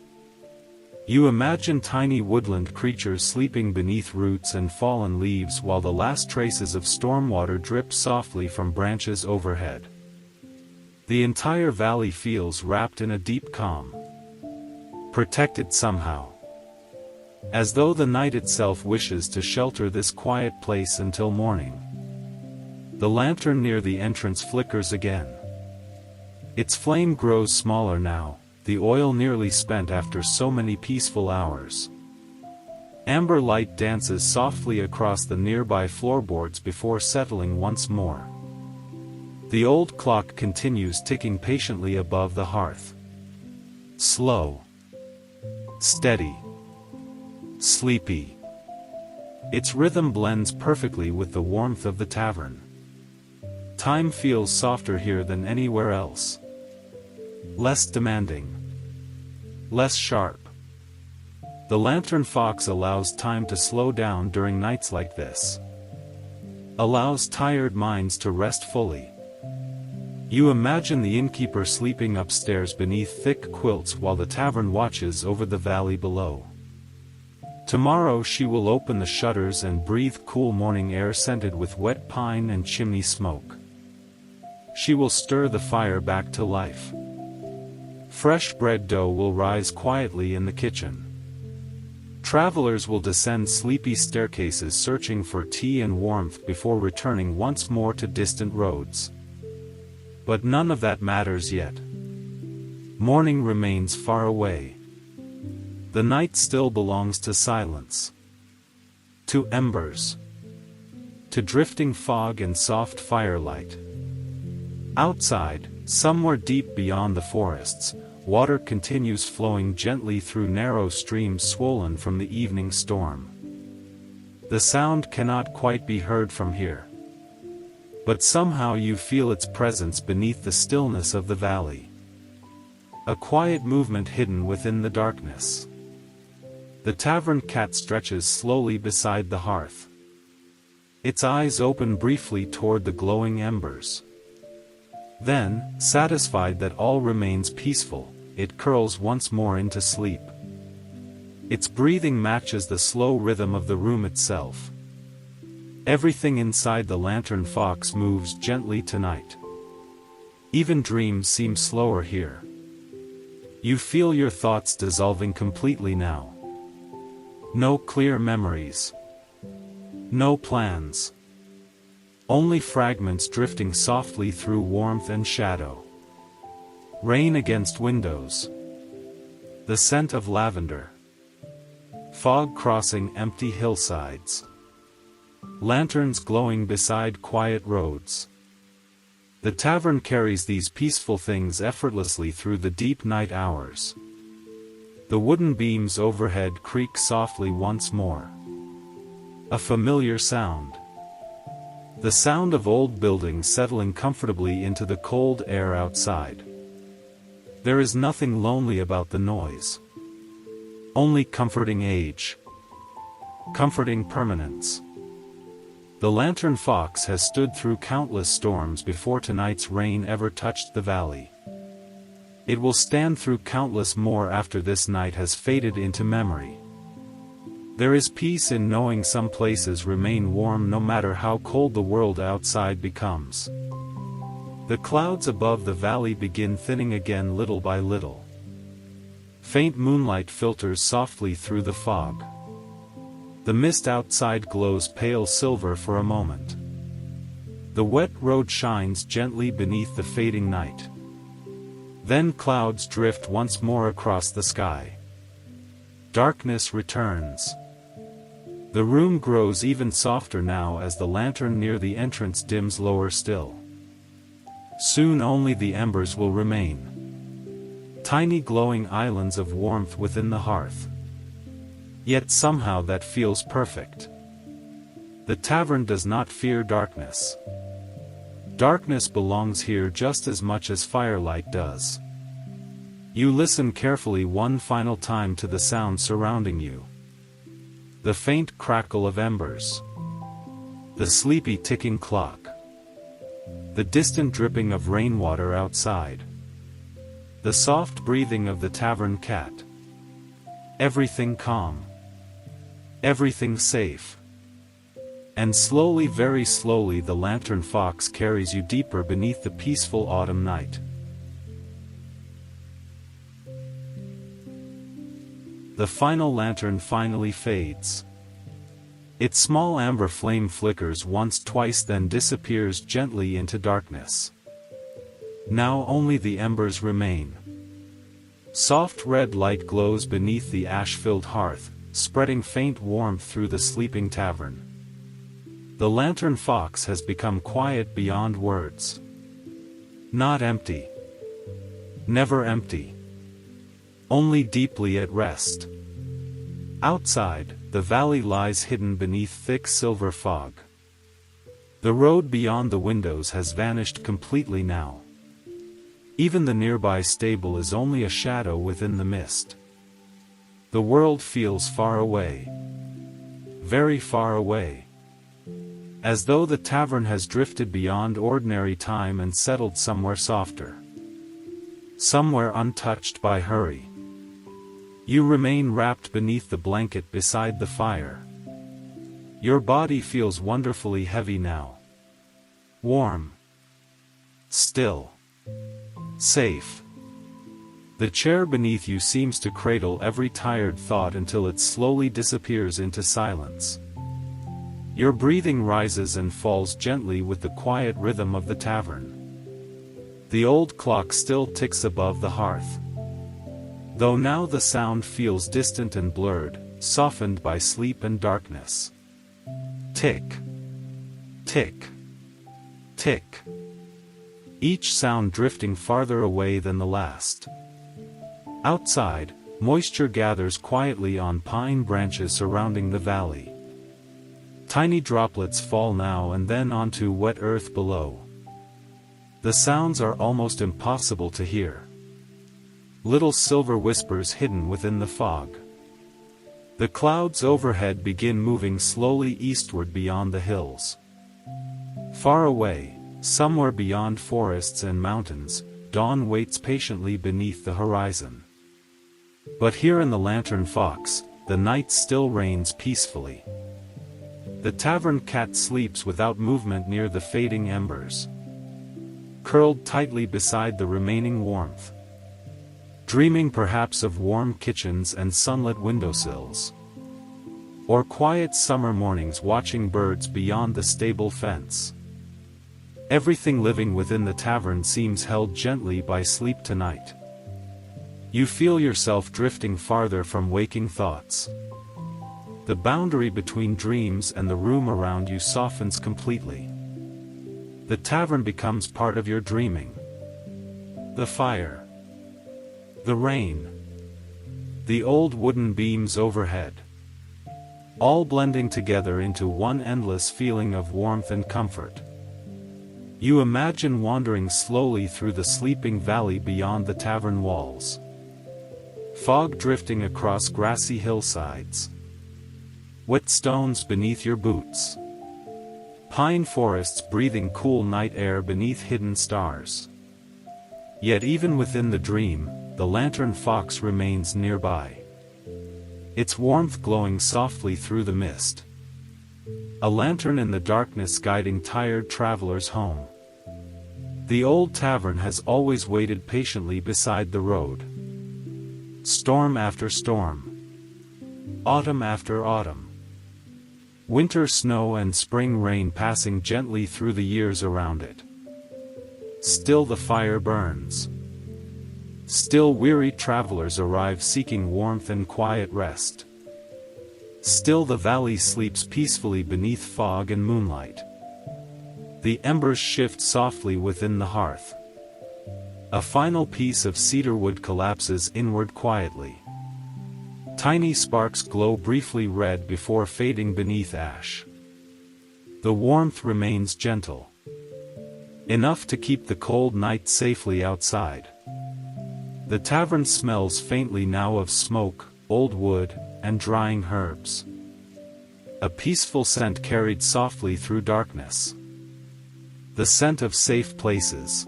A: You imagine tiny woodland creatures sleeping beneath roots and fallen leaves while the last traces of stormwater drip softly from branches overhead. The entire valley feels wrapped in a deep calm. Protected somehow. As though the night itself wishes to shelter this quiet place until morning. The lantern near the entrance flickers again. Its flame grows smaller now, the oil nearly spent after so many peaceful hours. Amber light dances softly across the nearby floorboards before settling once more. The old clock continues ticking patiently above the hearth. Slow. Steady. Sleepy. Its rhythm blends perfectly with the warmth of the tavern. Time feels softer here than anywhere else. Less demanding. Less sharp. The Lantern Fox allows time to slow down during nights like this. Allows tired minds to rest fully. You imagine the innkeeper sleeping upstairs beneath thick quilts while the tavern watches over the valley below. Tomorrow she will open the shutters and breathe cool morning air scented with wet pine and chimney smoke. She will stir the fire back to life. Fresh bread dough will rise quietly in the kitchen. Travelers will descend sleepy staircases searching for tea and warmth before returning once more to distant roads. But none of that matters yet. Morning remains far away. The night still belongs to silence. To embers. To drifting fog and soft firelight. Outside, somewhere deep beyond the forests, water continues flowing gently through narrow streams swollen from the evening storm. The sound cannot quite be heard from here. But somehow you feel its presence beneath the stillness of the valley. A quiet movement hidden within the darkness. The tavern cat stretches slowly beside the hearth. Its eyes open briefly toward the glowing embers. Then, satisfied that all remains peaceful, it curls once more into sleep. Its breathing matches the slow rhythm of the room itself. Everything inside the Lantern Fox moves gently tonight. Even dreams seem slower here. You feel your thoughts dissolving completely now. No clear memories. No plans. Only fragments drifting softly through warmth and shadow. Rain against windows. The scent of lavender. Fog crossing empty hillsides. Lanterns glowing beside quiet roads. The tavern carries these peaceful things effortlessly through the deep night hours. The wooden beams overhead creak softly once more. A familiar sound. The sound of old buildings settling comfortably into the cold air outside. There is nothing lonely about the noise. Only comforting age. Comforting permanence. The Lantern Fox has stood through countless storms before tonight's rain ever touched the valley. It will stand through countless more after this night has faded into memory. There is peace in knowing some places remain warm no matter how cold the world outside becomes. The clouds above the valley begin thinning again little by little. Faint moonlight filters softly through the fog. The mist outside glows pale silver for a moment. The wet road shines gently beneath the fading night. Then clouds drift once more across the sky. Darkness returns. The room grows even softer now as the lantern near the entrance dims lower still. Soon only the embers will remain. Tiny glowing islands of warmth within the hearth. Yet somehow that feels perfect. The tavern does not fear darkness. Darkness belongs here just as much as firelight does. You listen carefully one final time to the sound surrounding you. The faint crackle of embers. The sleepy ticking clock. The distant dripping of rainwater outside. The soft breathing of the tavern cat. Everything calm. Everything safe. And slowly, very slowly, the Lantern Fox carries you deeper beneath the peaceful autumn night. The final lantern finally fades. Its small amber flame flickers once, twice, then disappears gently into darkness. Now only the embers remain. Soft red light glows beneath the ash-filled hearth, spreading faint warmth through the sleeping tavern. The Lantern Fox has become quiet beyond words. Not empty. Never empty. Only deeply at rest. Outside, the valley lies hidden beneath thick silver fog. The road beyond the windows has vanished completely now. Even the nearby stable is only a shadow within the mist. The world feels far away. Very far away. As though the tavern has drifted beyond ordinary time and settled somewhere softer. Somewhere untouched by hurry. You remain wrapped beneath the blanket beside the fire. Your body feels wonderfully heavy now. Warm. Still. Safe. The chair beneath you seems to cradle every tired thought until it slowly disappears into silence. Your breathing rises and falls gently with the quiet rhythm of the tavern. The old clock still ticks above the hearth. Though now the sound feels distant and blurred, softened by sleep and darkness. Tick. Tick. Tick. Each sound drifting farther away than the last. Outside, moisture gathers quietly on pine branches surrounding the valley. Tiny droplets fall now and then onto wet earth below. The sounds are almost impossible to hear. Little silver whispers hidden within the fog. The clouds overhead begin moving slowly eastward beyond the hills. Far away, somewhere beyond forests and mountains, dawn waits patiently beneath the horizon. But here in the Lantern Fox, the night still reigns peacefully. The tavern cat sleeps without movement near the fading embers, curled tightly beside the remaining warmth, dreaming perhaps of warm kitchens and sunlit windowsills, or quiet summer mornings watching birds beyond the stable fence. Everything living within the tavern seems held gently by sleep tonight. You feel yourself drifting farther from waking thoughts. The boundary between dreams and the room around you softens completely. The tavern becomes part of your dreaming. The fire. The rain. The old wooden beams overhead. All blending together into one endless feeling of warmth and comfort. You imagine wandering slowly through the sleeping valley beyond the tavern walls. Fog drifting across grassy hillsides. Wet stones beneath your boots. Pine forests breathing cool night air beneath hidden stars. Yet even within the dream, the Lantern Fox remains nearby. Its warmth glowing softly through the mist. A lantern in the darkness guiding tired travelers home. The old tavern has always waited patiently beside the road. Storm after storm. Autumn after autumn. Winter snow and spring rain passing gently through the years around it. Still the fire burns. Still weary travelers arrive seeking warmth and quiet rest. Still the valley sleeps peacefully beneath fog and moonlight. The embers shift softly within the hearth. A final piece of cedar wood collapses inward quietly. Tiny sparks glow briefly red before fading beneath ash. The warmth remains gentle. Enough to keep the cold night safely outside. The tavern smells faintly now of smoke, old wood, and drying herbs. A peaceful scent carried softly through darkness. The scent of safe places.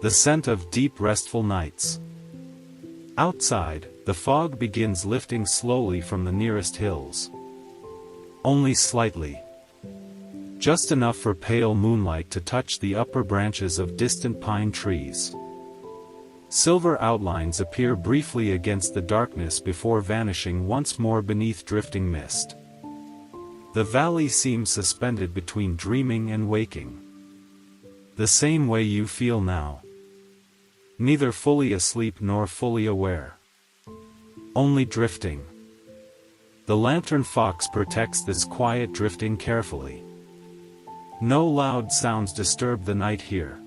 A: The scent of deep restful nights. Outside, the fog begins lifting slowly from the nearest hills. Only slightly. Just enough for pale moonlight to touch the upper branches of distant pine trees. Silver outlines appear briefly against the darkness before vanishing once more beneath drifting mist. The valley seems suspended between dreaming and waking. The same way you feel now. Neither fully asleep nor fully aware. Only drifting. The Lantern Fox protects this quiet drifting carefully. No loud sounds disturb the night here.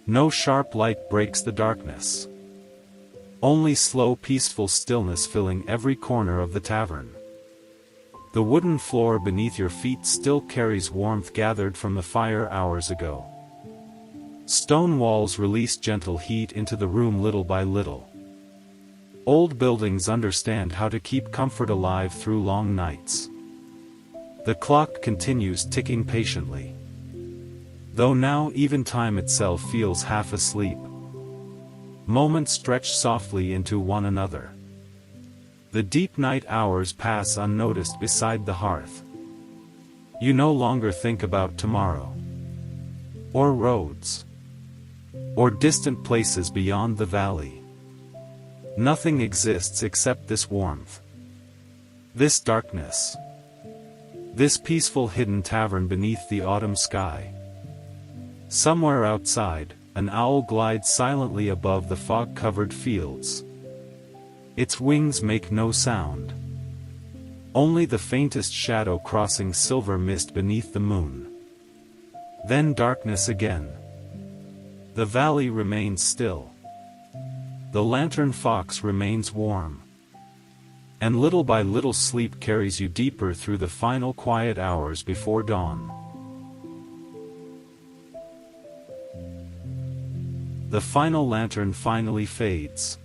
A: No sharp light breaks the darkness. Only slow peaceful stillness filling every corner of the tavern. The wooden floor beneath your feet still carries warmth gathered from the fire hours ago. Stone walls release gentle heat into the room little by little. Old buildings understand how to keep comfort alive through long nights. The clock continues ticking patiently. Though now even time itself feels half asleep. Moments stretch softly into one another. The deep night hours pass unnoticed beside the hearth. You no longer think about tomorrow. Or roads. Or distant places beyond the valley. Nothing exists except this warmth. This darkness. This peaceful hidden tavern beneath the autumn sky. Somewhere outside, an owl glides silently above the fog-covered fields. Its wings make no sound. Only the faintest shadow crossing silver mist beneath the moon. Then darkness again. The valley remains still. The Lantern Fox remains warm. And little by little sleep carries you deeper through the final quiet hours before dawn. The final lantern finally fades.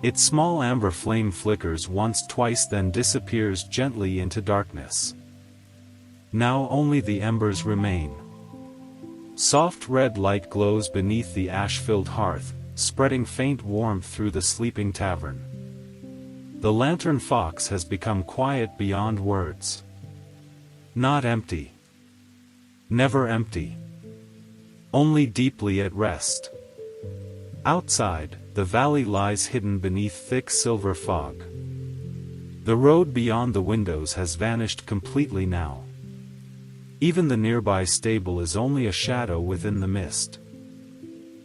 A: Its small amber flame flickers once twice then disappears gently into darkness. Now only the embers remain. Soft red light glows beneath the ash-filled hearth, spreading faint warmth through the sleeping tavern. The Lantern Fox has become quiet beyond words. Not empty. Never empty. Only deeply at rest. Outside, the valley lies hidden beneath thick silver fog. The road beyond the windows has vanished completely now. Even the nearby stable is only a shadow within the mist.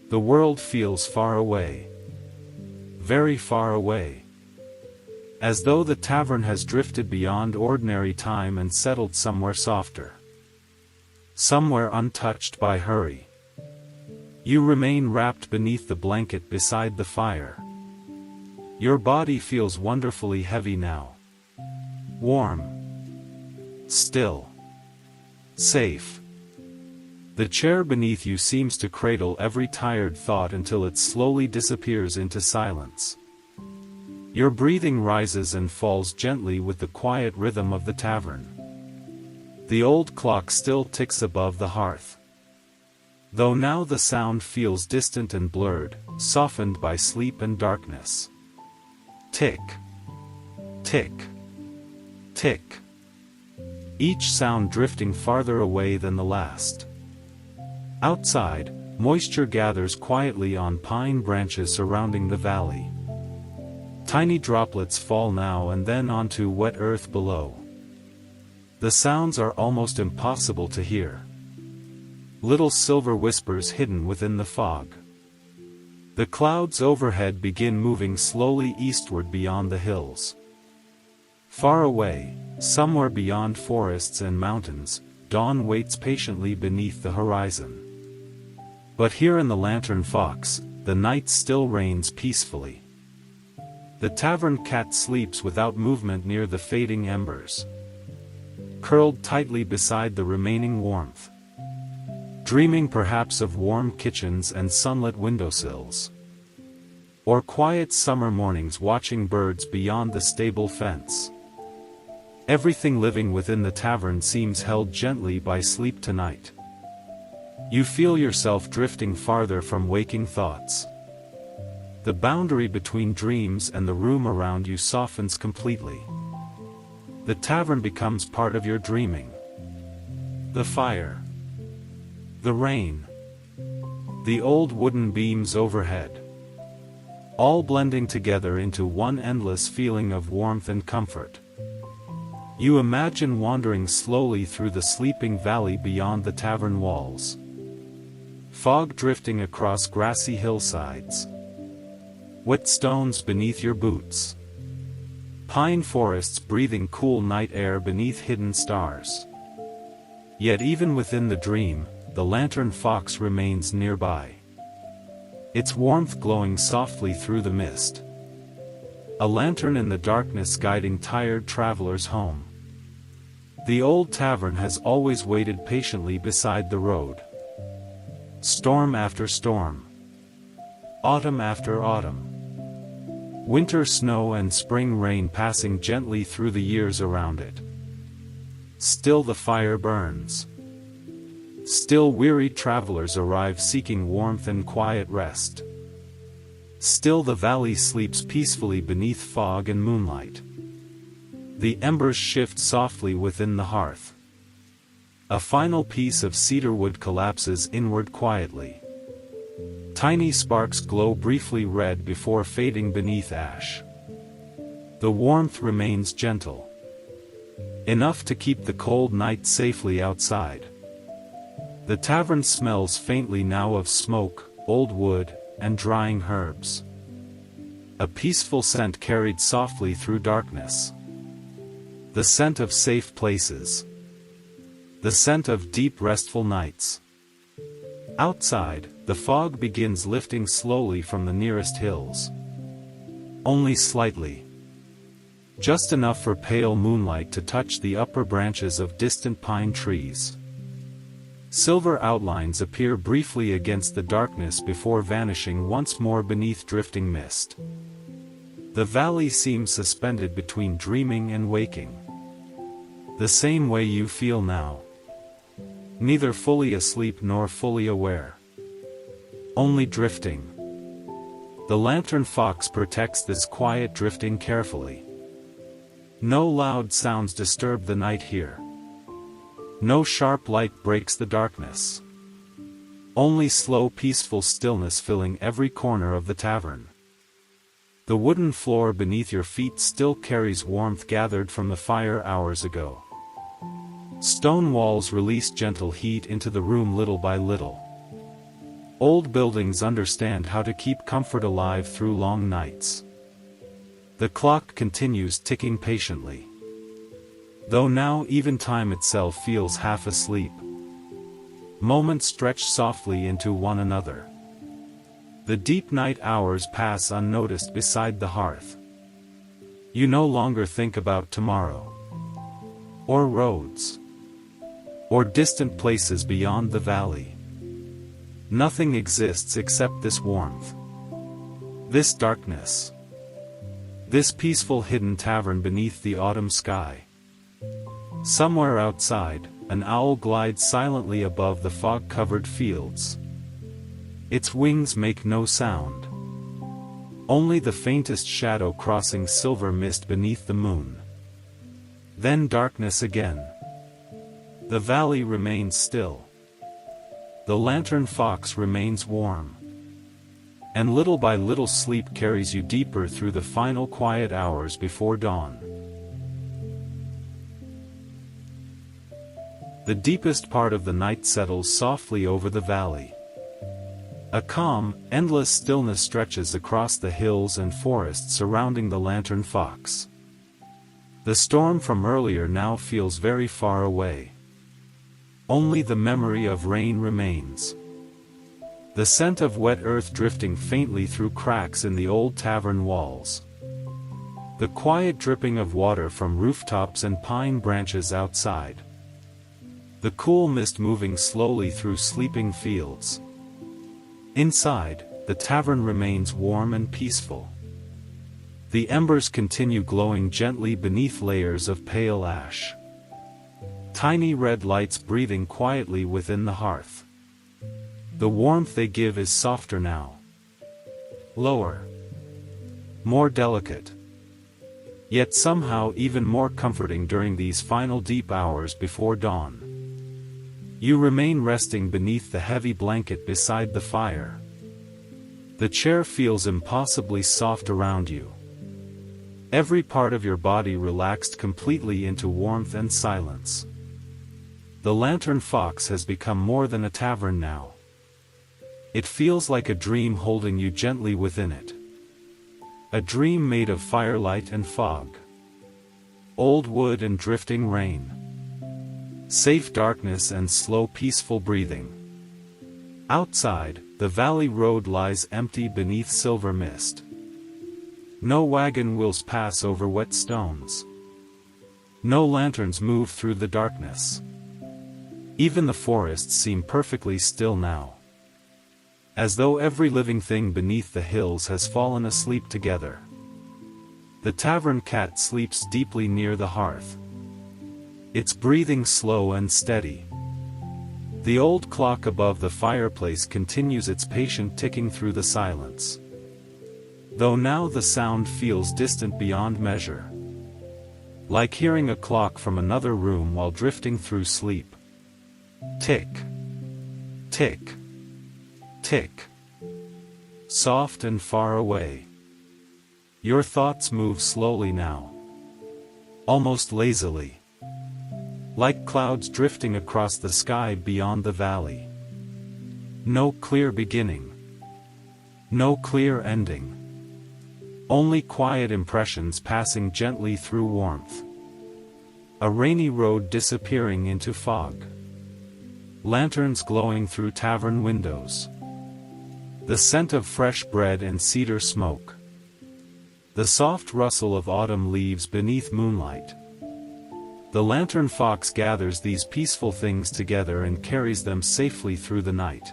A: The world feels far away. Very far away. As though the tavern has drifted beyond ordinary time and settled somewhere softer. Somewhere untouched by hurry. You remain wrapped beneath the blanket beside the fire. Your body feels wonderfully heavy now. Warm. Still. Safe. The chair beneath you seems to cradle every tired thought until it slowly disappears into silence. Your breathing rises and falls gently with the quiet rhythm of the tavern. The old clock still ticks above the hearth. Though now the sound feels distant and blurred, softened by sleep and darkness. Tick. Tick. Tick. Each sound drifting farther away than the last. Outside, moisture gathers quietly on pine branches surrounding the valley. Tiny droplets fall now and then onto wet earth below. The sounds are almost impossible to hear. Little silver whispers hidden within the fog. The clouds overhead begin moving slowly eastward beyond the hills. Far away, somewhere beyond forests and mountains, dawn waits patiently beneath the horizon. But here in the Lantern Fox, the night still reigns peacefully. The tavern cat sleeps without movement near the fading embers, curled tightly beside the remaining warmth. Dreaming perhaps of warm kitchens and sunlit windowsills. Or quiet summer mornings watching birds beyond the stable fence. Everything living within the tavern seems held gently by sleep tonight. You feel yourself drifting farther from waking thoughts. The boundary between dreams and the room around you softens completely. The tavern becomes part of your dreaming. The fire. The rain. The old wooden beams overhead. All blending together into one endless feeling of warmth and comfort. You imagine wandering slowly through the sleeping valley beyond the tavern walls. Fog drifting across grassy hillsides. Wet stones beneath your boots. Pine forests breathing cool night air beneath hidden stars. Yet even within the dream, the Lantern Fox remains nearby. Its warmth glowing softly through the mist. A lantern in the darkness guiding tired travelers home. The old tavern has always waited patiently beside the road. Storm after storm. Autumn after autumn. Winter snow and spring rain passing gently through the years around it. Still the fire burns. Still weary travelers arrive seeking warmth and quiet rest. Still the valley sleeps peacefully beneath fog and moonlight. The embers shift softly within the hearth. A final piece of cedar wood collapses inward quietly. Tiny sparks glow briefly red before fading beneath ash. The warmth remains gentle. Enough to keep the cold night safely outside. The tavern smells faintly now of smoke, old wood, and drying herbs. A peaceful scent carried softly through darkness. The scent of safe places. The scent of deep restful nights. Outside, the fog begins lifting slowly from the nearest hills. Only slightly. Just enough for pale moonlight to touch the upper branches of distant pine trees. Silver outlines appear briefly against the darkness before vanishing once more beneath drifting mist. The valley seems suspended between dreaming and waking. The same way you feel now. Neither fully asleep nor fully aware. Only drifting. The Lantern Fox protects this quiet drifting carefully. No loud sounds disturb the night here. No sharp light breaks the darkness. Only slow peaceful stillness filling every corner of the tavern. The wooden floor beneath your feet still carries warmth gathered from the fire hours ago. Stone walls release gentle heat into the room little by little. Old buildings understand how to keep comfort alive through long nights. The clock continues ticking patiently. Though now even time itself feels half asleep. Moments stretch softly into one another. The deep night hours pass unnoticed beside the hearth. You no longer think about tomorrow. Or roads. Or distant places beyond the valley. Nothing exists except this warmth. This darkness. This peaceful hidden tavern beneath the autumn sky. Somewhere outside, an owl glides silently above the fog-covered fields. Its wings make no sound. Only the faintest shadow crossing silver mist beneath the moon. Then darkness again. The valley remains still. The Lantern Fox remains warm. And little by little sleep carries you deeper through the final quiet hours before dawn. The deepest part of the night settles softly over the valley. A calm, endless stillness stretches across the hills and forests surrounding the Lantern Fox. The storm from earlier now feels very far away. Only the memory of rain remains. The scent of wet earth drifting faintly through cracks in the old tavern walls. The quiet dripping of water from rooftops and pine branches outside. The cool mist moving slowly through sleeping fields. Inside, the tavern remains warm and peaceful. The embers continue glowing gently beneath layers of pale ash. Tiny red lights breathing quietly within the hearth. The warmth they give is softer now. Lower. More delicate. Yet somehow even more comforting during these final deep hours before dawn. You remain resting beneath the heavy blanket beside the fire. The chair feels impossibly soft around you. Every part of your body relaxed completely into warmth and silence. The Lantern Fox has become more than a tavern now. It feels like a dream holding you gently within it. A dream made of firelight and fog. Old wood and drifting rain. Safe darkness and slow peaceful breathing. Outside, the valley road lies empty beneath silver mist. No wagon wheels pass over wet stones. No lanterns move through the darkness. Even the forests seem perfectly still now. As though every living thing beneath the hills has fallen asleep together. The tavern cat sleeps deeply near the hearth. Its breathing slow and steady. The old clock above the fireplace continues its patient ticking through the silence. Though now the sound feels distant beyond measure. Like hearing a clock from another room while drifting through sleep. Tick. Tick. Tick. Soft and far away. Your thoughts move slowly now. Almost lazily. Like clouds drifting across the sky beyond the valley. No clear beginning. No clear ending. Only quiet impressions passing gently through warmth. A rainy road disappearing into fog. Lanterns glowing through tavern windows. The scent of fresh bread and cedar smoke. The soft rustle of autumn leaves beneath moonlight. The Lantern Fox gathers these peaceful things together and carries them safely through the night.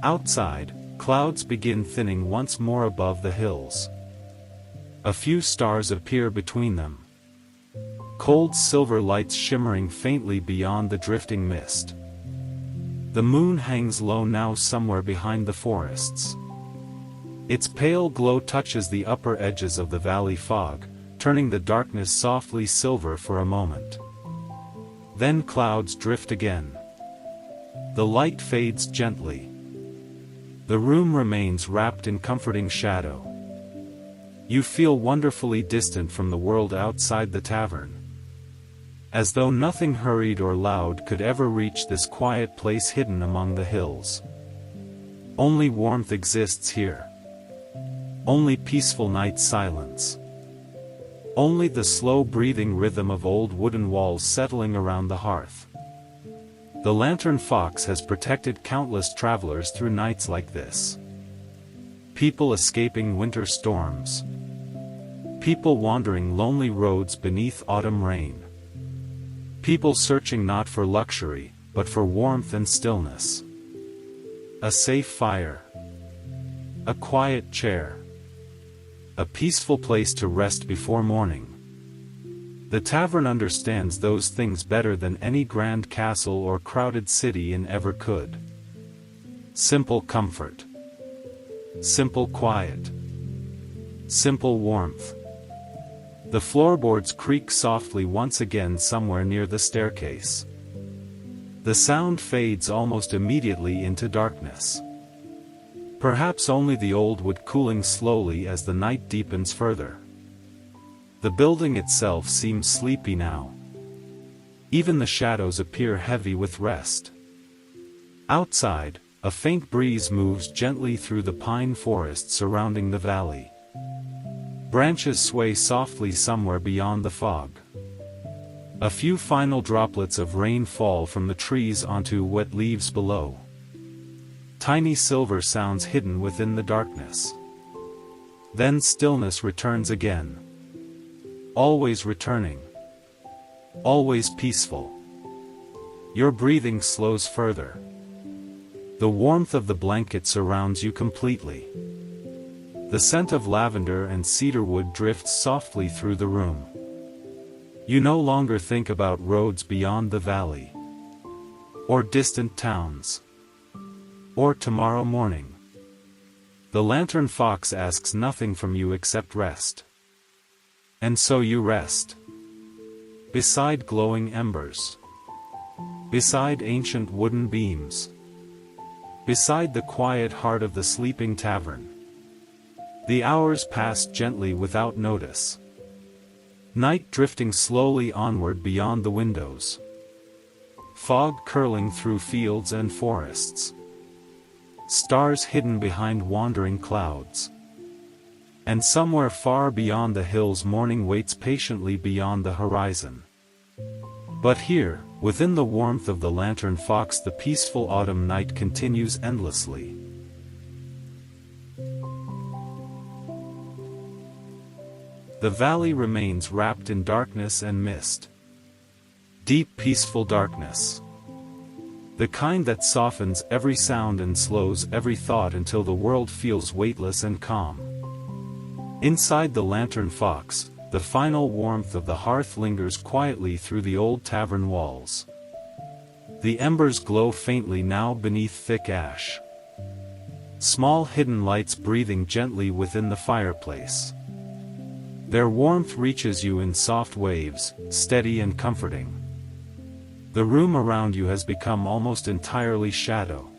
A: Outside, clouds begin thinning once more above the hills. A few stars appear between them. Cold silver lights shimmering faintly beyond the drifting mist. The moon hangs low now somewhere behind the forests. Its pale glow touches the upper edges of the valley fog, turning the darkness softly silver for a moment. Then clouds drift again. The light fades gently. The room remains wrapped in comforting shadow. You feel wonderfully distant from the world outside the tavern. As though nothing hurried or loud could ever reach this quiet place hidden among the hills. Only warmth exists here. Only peaceful night silence. Only the slow breathing rhythm of old wooden walls settling around the hearth. The Lantern Fox has protected countless travelers through nights like this. People escaping winter storms. People wandering lonely roads beneath autumn rain. People searching not for luxury, but for warmth and stillness. A safe fire. A quiet chair. A peaceful place to rest before morning. The tavern understands those things better than any grand castle or crowded city in ever could. Simple comfort. Simple quiet. Simple warmth. The floorboards creak softly once again somewhere near the staircase. The sound fades almost immediately into darkness. Perhaps only the old wood cooling slowly as the night deepens further. The building itself seems sleepy now. Even the shadows appear heavy with rest. Outside, a faint breeze moves gently through the pine forest surrounding the valley. Branches sway softly somewhere beyond the fog. A few final droplets of rain fall from the trees onto wet leaves below. Tiny silver sounds hidden within the darkness. Then stillness returns again. Always returning. Always peaceful. Your breathing slows further. The warmth of the blanket surrounds you completely. The scent of lavender and cedarwood drifts softly through the room. You no longer think about roads beyond the valley, or distant towns, or tomorrow morning. The Lantern Fox asks nothing from you except rest. And so you rest. Beside glowing embers. Beside ancient wooden beams. Beside the quiet heart of the sleeping tavern. The hours pass gently without notice. Night drifting slowly onward beyond the windows. Fog curling through fields and forests. Stars hidden behind wandering clouds. And somewhere far beyond the hills morning waits patiently beyond the horizon. But here, within the warmth of the Lantern Fox, the peaceful autumn night continues endlessly. The valley remains wrapped in darkness and mist. Deep peaceful darkness. The kind that softens every sound and slows every thought until the world feels weightless and calm. Inside the Lantern Fox, the final warmth of the hearth lingers quietly through the old tavern walls. The embers glow faintly now beneath thick ash. Small hidden lights breathing gently within the fireplace. Their warmth reaches you in soft waves, steady and comforting. The room around you has become almost entirely shadow.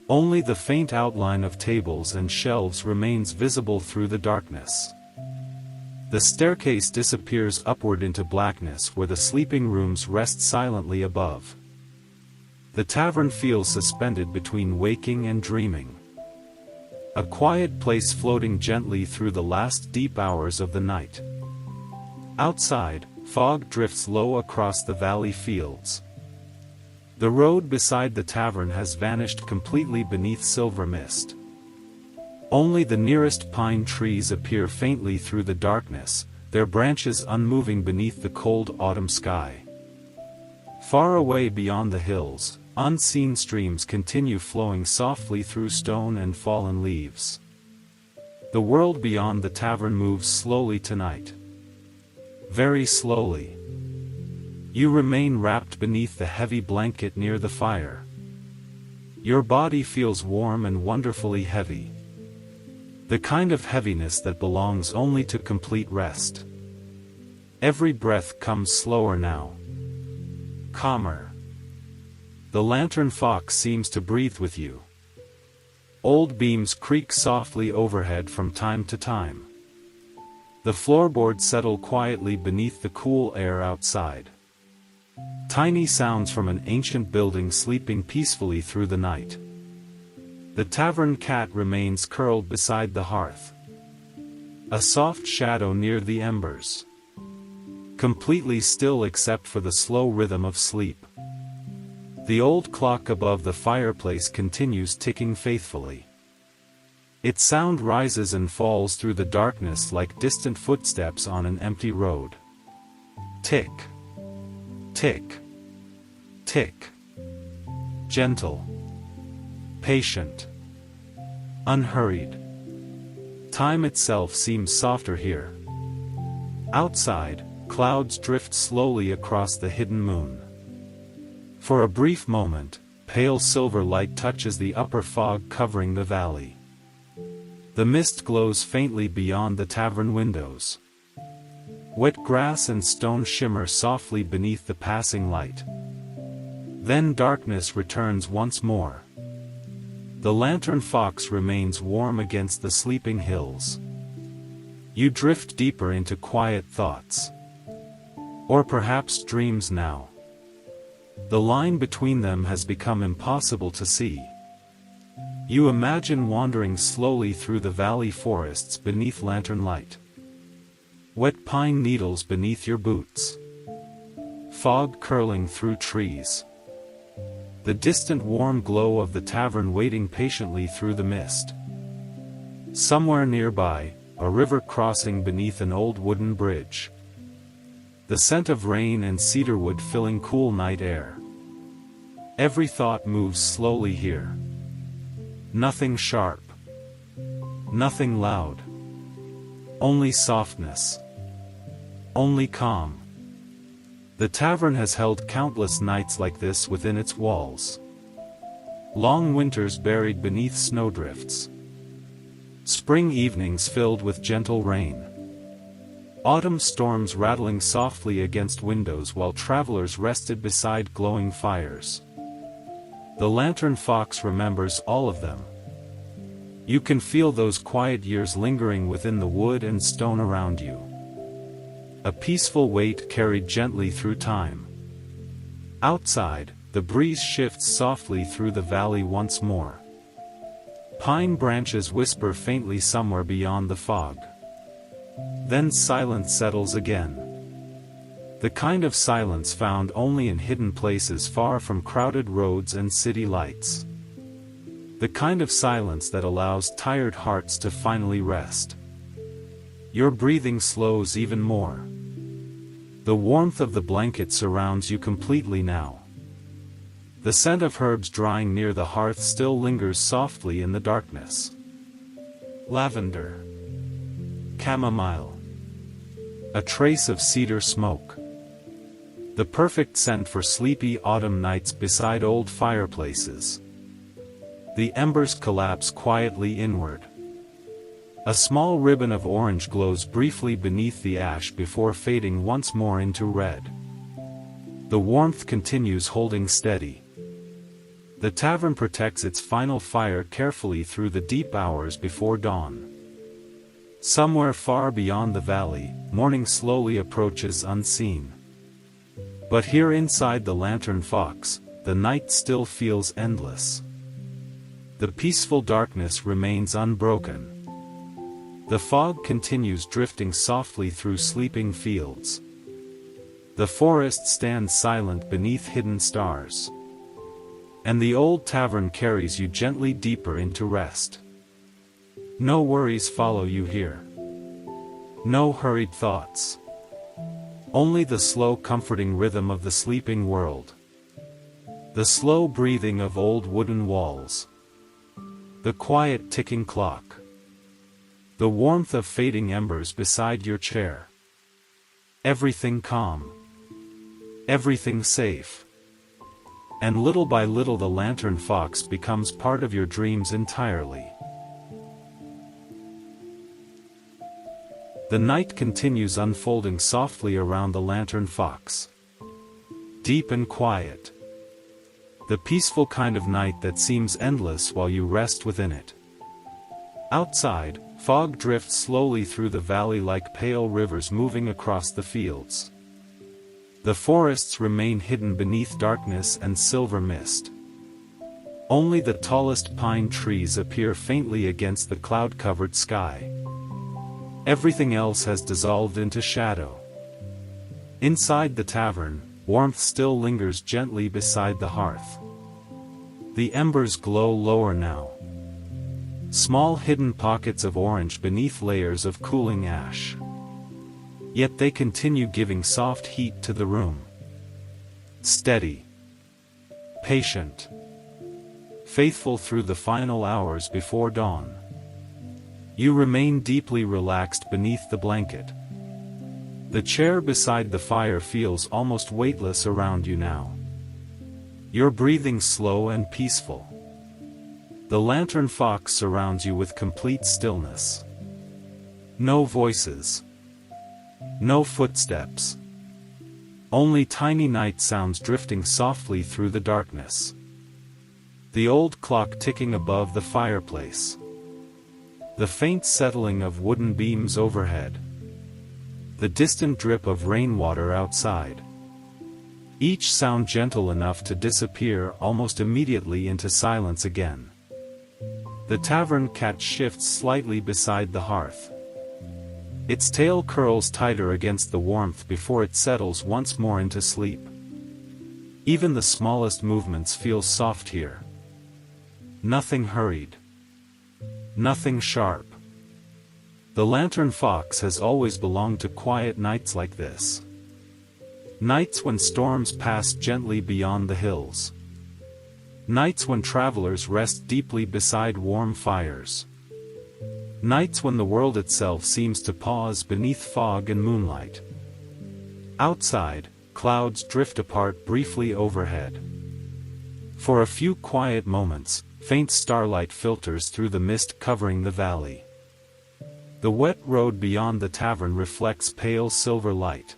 A: Only the faint outline of tables and shelves remains visible through the darkness. The staircase disappears upward into blackness where the sleeping rooms rest silently above. The tavern feels suspended between waking and dreaming. A quiet place floating gently through the last deep hours of the night. Outside, fog drifts low across the valley fields. The road beside the tavern has vanished completely beneath silver mist. Only the nearest pine trees appear faintly through the darkness, their branches unmoving beneath the cold autumn sky. Far away beyond the hills, unseen streams continue flowing softly through stone and fallen leaves. The world beyond the tavern moves slowly tonight. Very slowly. You remain wrapped beneath the heavy blanket near the fire. Your body feels warm and wonderfully heavy. The kind of heaviness that belongs only to complete rest. Every breath comes slower now. Calmer. The Lantern Fox seems to breathe with you. Old beams creak softly overhead from time to time. The floorboards settle quietly beneath the cool air outside. Tiny sounds from an ancient building sleeping peacefully through the night. The tavern cat remains curled beside the hearth. A soft shadow near the embers. Completely still except for the slow rhythm of sleep. The old clock above the fireplace continues ticking faithfully. Its sound rises and falls through the darkness like distant footsteps on an empty road. Tick. Tick. Tick. Gentle. Patient. Unhurried. Time itself seems softer here. Outside, clouds drift slowly across the hidden moon. For a brief moment, pale silver light touches the upper fog covering the valley. The mist glows faintly beyond the tavern windows. Wet grass and stone shimmer softly beneath the passing light. Then darkness returns once more. The Lantern Fox remains warm against the sleeping hills. You drift deeper into quiet thoughts. Or perhaps dreams now. The line between them has become impossible to see. You imagine wandering slowly through the valley forests beneath lantern light. Wet pine needles beneath your boots. Fog curling through trees. The distant warm glow of the tavern waiting patiently through the mist. Somewhere nearby, a river crossing beneath an old wooden bridge. The scent of rain and cedarwood filling cool night air. Every thought moves slowly here. Nothing sharp. Nothing loud. Only softness. Only calm. The tavern has held countless nights like this within its walls. Long winters buried beneath snowdrifts. Spring evenings filled with gentle rain. Autumn storms rattling softly against windows while travelers rested beside glowing fires. The Lantern Fox remembers all of them. You can feel those quiet years lingering within the wood and stone around you. A peaceful weight carried gently through time. Outside, the breeze shifts softly through the valley once more. Pine branches whisper faintly somewhere beyond the fog. Then silence settles again. The kind of silence found only in hidden places far from crowded roads and city lights. The kind of silence that allows tired hearts to finally rest. Your breathing slows even more. The warmth of the blanket surrounds you completely now. The scent of herbs drying near the hearth still lingers softly in the darkness. Lavender. Chamomile. A trace of cedar smoke. The perfect scent for sleepy autumn nights beside old fireplaces. The embers collapse quietly inward. A small ribbon of orange glows briefly beneath the ash before fading once more into red. The warmth continues holding steady. The tavern protects its final fire carefully through the deep hours before dawn. Somewhere far beyond the valley, morning slowly approaches unseen. But here inside the Lantern Fox, the night still feels endless. The peaceful darkness remains unbroken. The fog continues drifting softly through sleeping fields. The forest stands silent beneath hidden stars. And the old tavern carries you gently deeper into rest. No worries follow you here. No hurried thoughts. Only the slow comforting rhythm of the sleeping world. The slow breathing of old wooden walls. The quiet ticking clock. The warmth of fading embers beside your chair. Everything calm. Everything safe. And little by little the Lantern Fox becomes part of your dreams entirely. The night continues unfolding softly around the Lantern Fox. Deep and quiet. The peaceful kind of night that seems endless while you rest within it. Outside, fog drifts slowly through the valley like pale rivers moving across the fields. The forests remain hidden beneath darkness and silver mist. Only the tallest pine trees appear faintly against the cloud-covered sky. Everything else has dissolved into shadow. Inside the tavern, warmth still lingers gently beside the hearth. The embers glow lower now. Small hidden pockets of orange beneath layers of cooling ash. Yet they continue giving soft heat to the room. Steady. Patient. Faithful through the final hours before dawn. You remain deeply relaxed beneath the blanket. The chair beside the fire feels almost weightless around you now. Your breathing slow and peaceful. The Lantern Fox surrounds you with complete stillness. No voices. No footsteps. Only tiny night sounds drifting softly through the darkness. The old clock ticking above the fireplace. The faint settling of wooden beams overhead. The distant drip of rainwater outside. Each sound gentle enough to disappear almost immediately into silence again. The tavern cat shifts slightly beside the hearth. Its tail curls tighter against the warmth before it settles once more into sleep. Even the smallest movements feel soft here. Nothing hurried. Nothing sharp. The Lantern Fox has always belonged to quiet nights like this. Nights when storms pass gently beyond the hills. Nights when travelers rest deeply beside warm fires. Nights when the world itself seems to pause beneath fog and moonlight. Outside, clouds drift apart briefly overhead. For a few quiet moments, faint starlight filters through the mist covering the valley. The wet road beyond the tavern reflects pale silver light.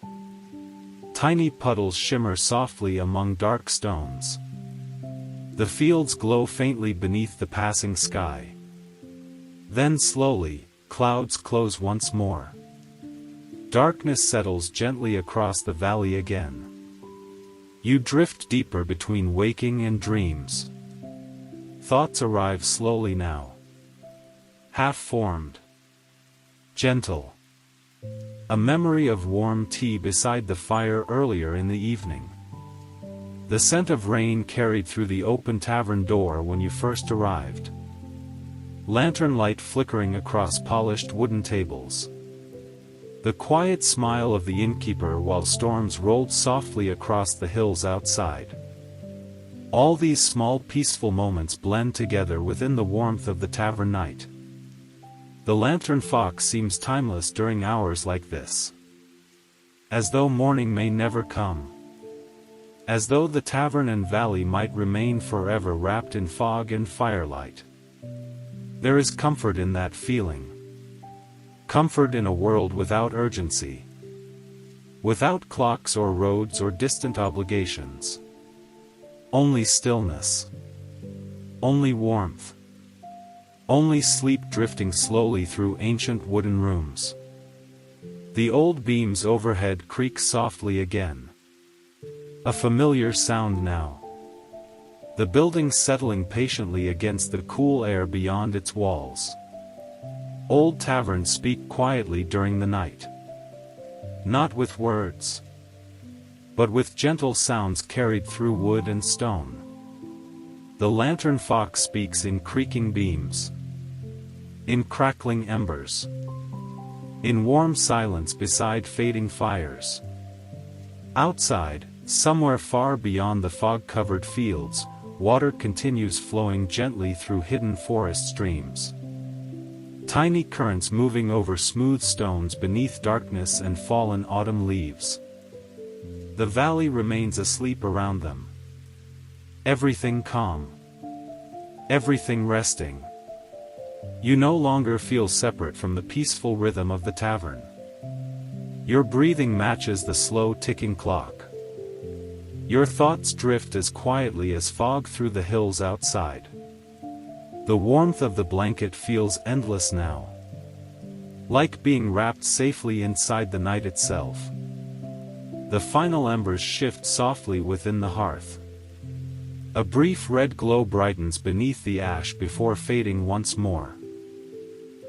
A: Tiny puddles shimmer softly among dark stones. The fields glow faintly beneath the passing sky. Then slowly, clouds close once more. Darkness settles gently across the valley again. You drift deeper between waking and dreams. Thoughts arrive slowly now. Half-formed. Gentle. A memory of warm tea beside the fire earlier in the evening. The scent of rain carried through the open tavern door when you first arrived. Lantern light flickering across polished wooden tables. The quiet smile of the innkeeper while storms rolled softly across the hills outside. All these small peaceful moments blend together within the warmth of the tavern night. The Lantern Fox seems timeless during hours like this. As though morning may never come. As though the tavern and valley might remain forever wrapped in fog and firelight. There is comfort in that feeling. Comfort in a world without urgency. Without clocks or roads or distant obligations. Only stillness. Only warmth. Only sleep drifting slowly through ancient wooden rooms. The old beams overhead creak softly again. A familiar sound now. The building settling patiently against the cool air beyond its walls. Old taverns speak quietly during the night. Not with words, but with gentle sounds carried through wood and stone. The Lantern Fox speaks in creaking beams. In crackling embers. In warm silence beside fading fires. Outside, somewhere far beyond the fog-covered fields, water continues flowing gently through hidden forest streams. Tiny currents moving over smooth stones beneath darkness and fallen autumn leaves. The valley remains asleep around them. Everything calm. Everything resting. You no longer feel separate from the peaceful rhythm of the tavern. Your breathing matches the slow ticking clock. Your thoughts drift as quietly as fog through the hills outside. The warmth of the blanket feels endless now. Like being wrapped safely inside the night itself. The final embers shift softly within the hearth. A brief red glow brightens beneath the ash before fading once more.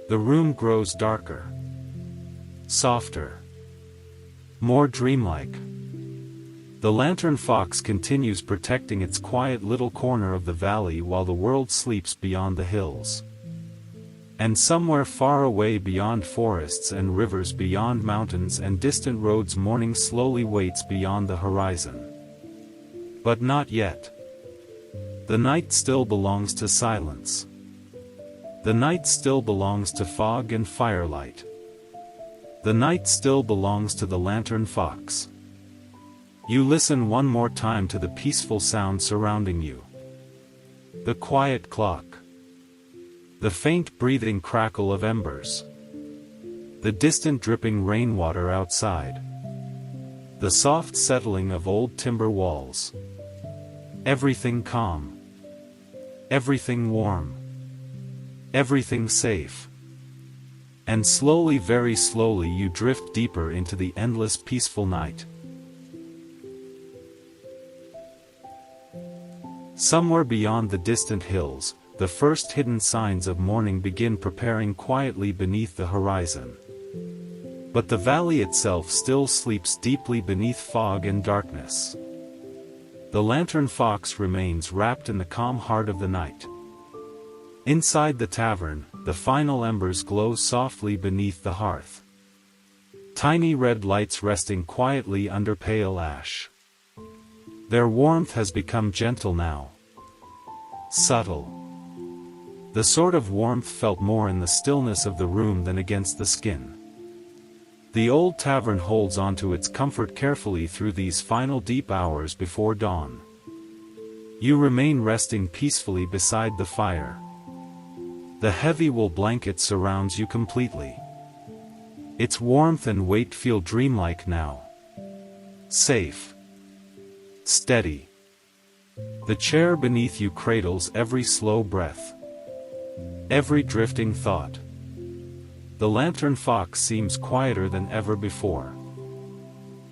A: The room grows darker. Softer. More dreamlike. The Lantern Fox continues protecting its quiet little corner of the valley while the world sleeps beyond the hills. And somewhere far away beyond forests and rivers, beyond mountains and distant roads, morning slowly waits beyond the horizon. But not yet. The night still belongs to silence. The night still belongs to fog and firelight. The night still belongs to the Lantern Fox. You listen one more time to the peaceful sound surrounding you. The quiet clock. The faint breathing crackle of embers. The distant dripping rainwater outside. The soft settling of old timber walls. Everything calm. Everything warm. Everything safe. And slowly, very slowly, you drift deeper into the endless peaceful night. Somewhere beyond the distant hills, the first hidden signs of morning begin preparing quietly beneath the horizon. But the valley itself still sleeps deeply beneath fog and darkness. The Lantern Fox remains wrapped in the calm heart of the night. Inside the tavern, the final embers glow softly beneath the hearth. Tiny red lights resting quietly under pale ash. Their warmth has become gentle now. subtle. The sort of warmth felt more in the stillness of the room than against the skin. The old tavern holds onto its comfort carefully through these final deep hours before dawn. You remain resting peacefully beside the fire. The heavy wool blanket surrounds you completely. Its warmth and weight feel dreamlike now. Safe. Steady. The chair beneath you cradles every slow breath. Every drifting thought. The Lantern Fox seems quieter than ever before.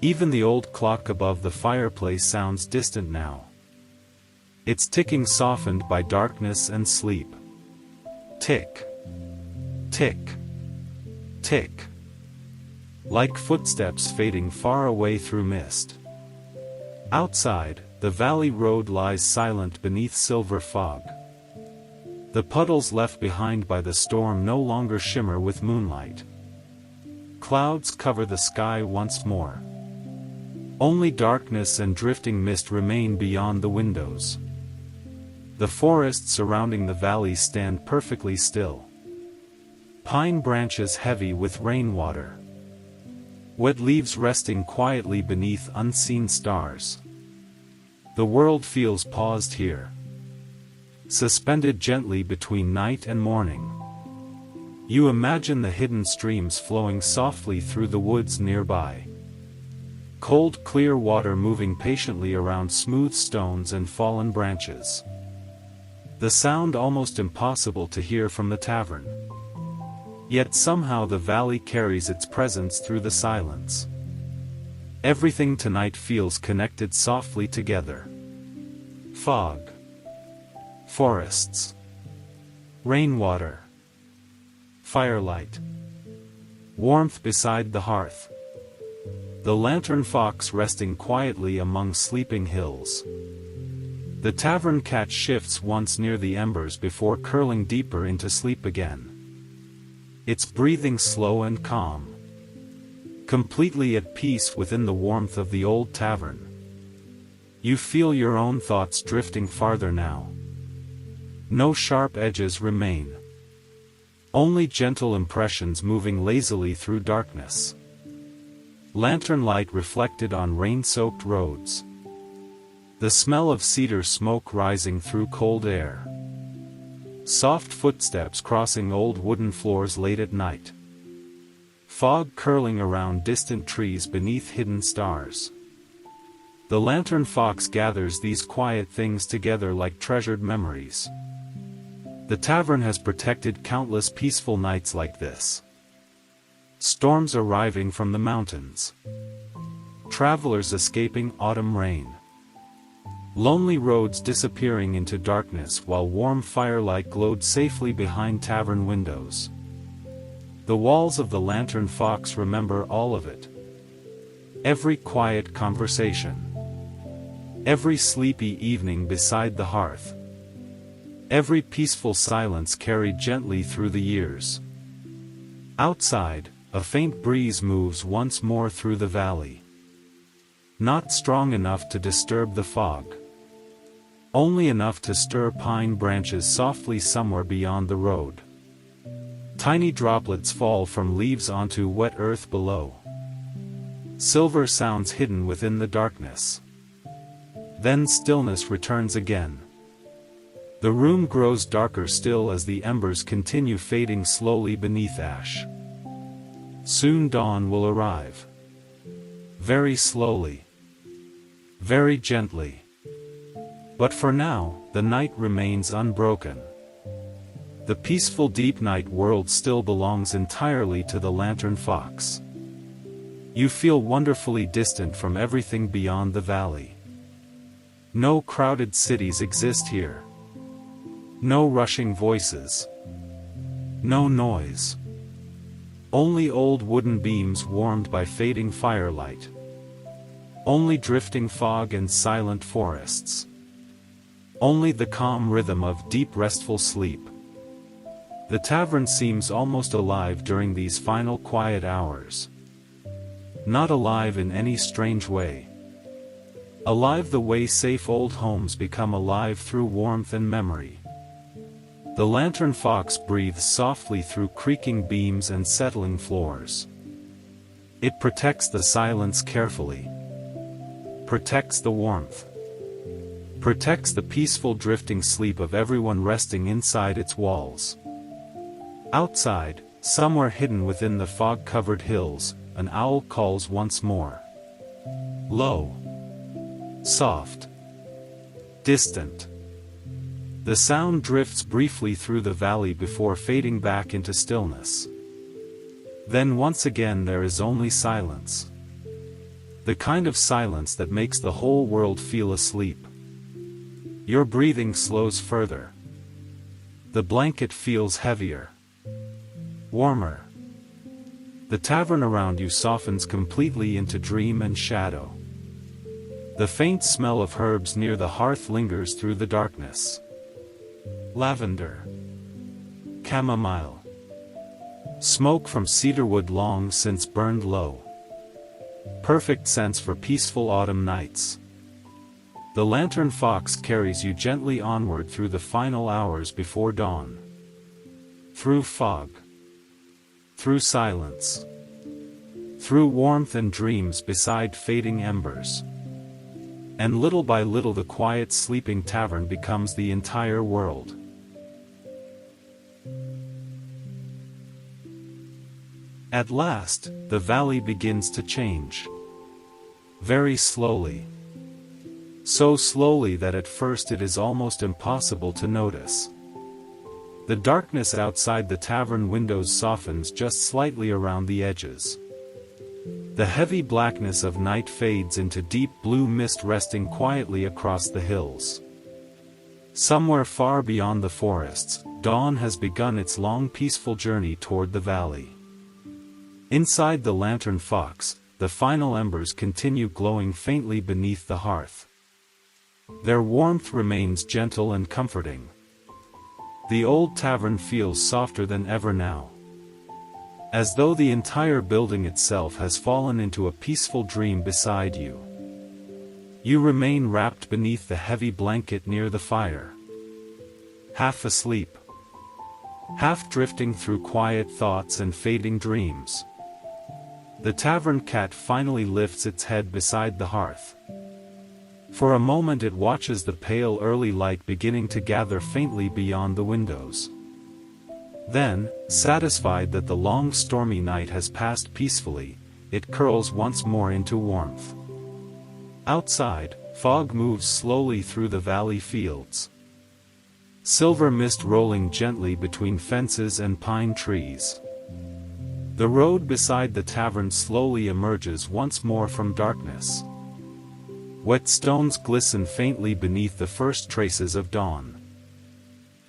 A: Even the old clock above the fireplace sounds distant now. Its ticking softened by darkness and sleep. Tick. Tick. Tick. Like footsteps fading far away through mist. Outside, the valley road lies silent beneath silver fog. The puddles left behind by the storm no longer shimmer with moonlight. Clouds cover the sky once more. Only darkness and drifting mist remain beyond the windows. The forests surrounding the valley stand perfectly still. Pine branches heavy with rainwater. Wet leaves resting quietly beneath unseen stars. The world feels paused here. Suspended gently between night and morning. You imagine the hidden streams flowing softly through the woods nearby. Cold clear water moving patiently around smooth stones and fallen branches. The sound almost impossible to hear from the tavern. Yet somehow the valley carries its presence through the silence. Everything tonight feels connected softly together. Fog. Forests. Rainwater. Firelight. Warmth beside the hearth. The Lantern Fox resting quietly among sleeping hills. The tavern cat shifts once near the embers before curling deeper into sleep again. Its breathing slow and calm. Completely at peace within the warmth of the old tavern. You feel your own thoughts drifting farther now. No sharp edges remain. Only gentle impressions moving lazily through darkness. Lantern light reflected on rain-soaked roads. The smell of cedar smoke rising through cold air. Soft footsteps crossing old wooden floors late at night. Fog curling around distant trees beneath hidden stars. The Lantern Fox gathers these quiet things together like treasured memories. The tavern has protected countless peaceful nights like this. Storms arriving from the mountains. Travelers escaping autumn rain. Lonely roads disappearing into darkness while warm firelight glowed safely behind tavern windows. The walls of the Lantern Fox remember all of it. Every quiet conversation. Every sleepy evening beside the hearth. Every peaceful silence carried gently through the years. Outside, a faint breeze moves once more through the valley. Not strong enough to disturb the fog. Only enough to stir pine branches softly somewhere beyond the road. Tiny droplets fall from leaves onto wet earth below. Silver sounds hidden within the darkness. Then stillness returns again. The room grows darker still as the embers continue fading slowly beneath ash. Soon dawn will arrive. Very slowly. Very gently. But for now, the night remains unbroken. The peaceful deep night world still belongs entirely to the Lantern Fox. You feel wonderfully distant from everything beyond the valley. No crowded cities exist here. No rushing voices. No noise. Only old wooden beams warmed by fading firelight. Only drifting fog and silent forests. Only the calm rhythm of deep restful sleep. The tavern seems almost alive during these final quiet hours. Not alive in any strange way. Alive the way safe old homes become alive through warmth and memory. The Lantern Fox breathes softly through creaking beams and settling floors. It protects the silence carefully. Protects the warmth. Protects the peaceful drifting sleep of everyone resting inside its walls. Outside, somewhere hidden within the fog-covered hills, an owl calls once more. Low. Soft. Distant. The sound drifts briefly through the valley before fading back into stillness. Then once again there is only silence. The kind of silence that makes the whole world feel asleep. Your breathing slows further. The blanket feels heavier. Warmer. The tavern around you softens completely into dream and shadow. The faint smell of herbs near the hearth lingers through the darkness. Lavender. Chamomile. Smoke from cedarwood long since burned low. Perfect scents for peaceful autumn nights. The Lantern Fox carries you gently onward through the final hours before dawn. Through fog. Through silence. Through warmth and dreams beside fading embers. And little by little the quiet sleeping tavern becomes the entire world. At last, the valley begins to change. Very slowly. So slowly that at first it is almost impossible to notice. The darkness outside the tavern windows softens just slightly around the edges. The heavy blackness of night fades into deep blue mist resting quietly across the hills. Somewhere far beyond the forests, dawn has begun its long peaceful journey toward the valley. Inside the Lantern Fox, the final embers continue glowing faintly beneath the hearth. Their warmth remains gentle and comforting. The old tavern feels softer than ever now. As though the entire building itself has fallen into a peaceful dream beside you. You remain wrapped beneath the heavy blanket near the fire. Half asleep. Half drifting through quiet thoughts and fading dreams. The tavern cat finally lifts its head beside the hearth. For a moment it watches the pale early light beginning to gather faintly beyond the windows. Then, satisfied that the long stormy night has passed peacefully, it curls once more into warmth. Outside, fog moves slowly through the valley fields. Silver mist rolling gently between fences and pine trees. The road beside the tavern slowly emerges once more from darkness. Wet stones glisten faintly beneath the first traces of dawn.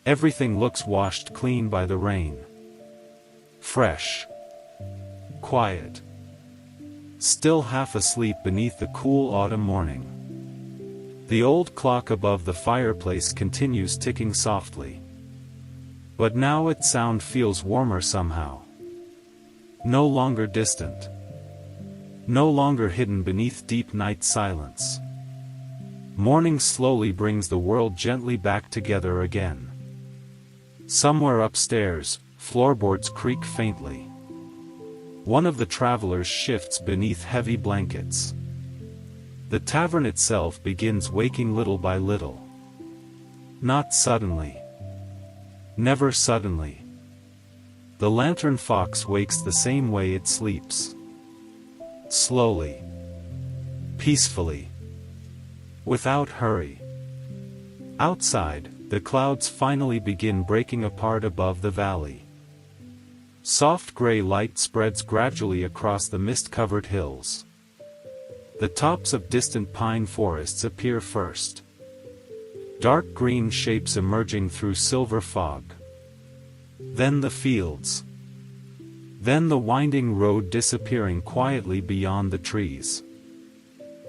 A: Everything looks washed clean by the rain. Fresh. Quiet. Still half asleep beneath the cool autumn morning. The old clock above the fireplace continues ticking softly. But now its sound feels warmer somehow. No longer distant. No longer hidden beneath deep night silence. Morning slowly brings the world gently back together again. Somewhere upstairs, floorboards creak faintly. One of the travelers shifts beneath heavy blankets. The tavern itself begins waking little by little. Not suddenly. Never suddenly. The Lantern Fox wakes the same way it sleeps. Slowly. Peacefully. Without hurry. Outside, the clouds finally begin breaking apart above the valley. Soft gray light spreads gradually across the mist-covered hills. The tops of distant pine forests appear first. Dark green shapes emerging through silver fog. Then the fields. Then the winding road disappearing quietly beyond the trees.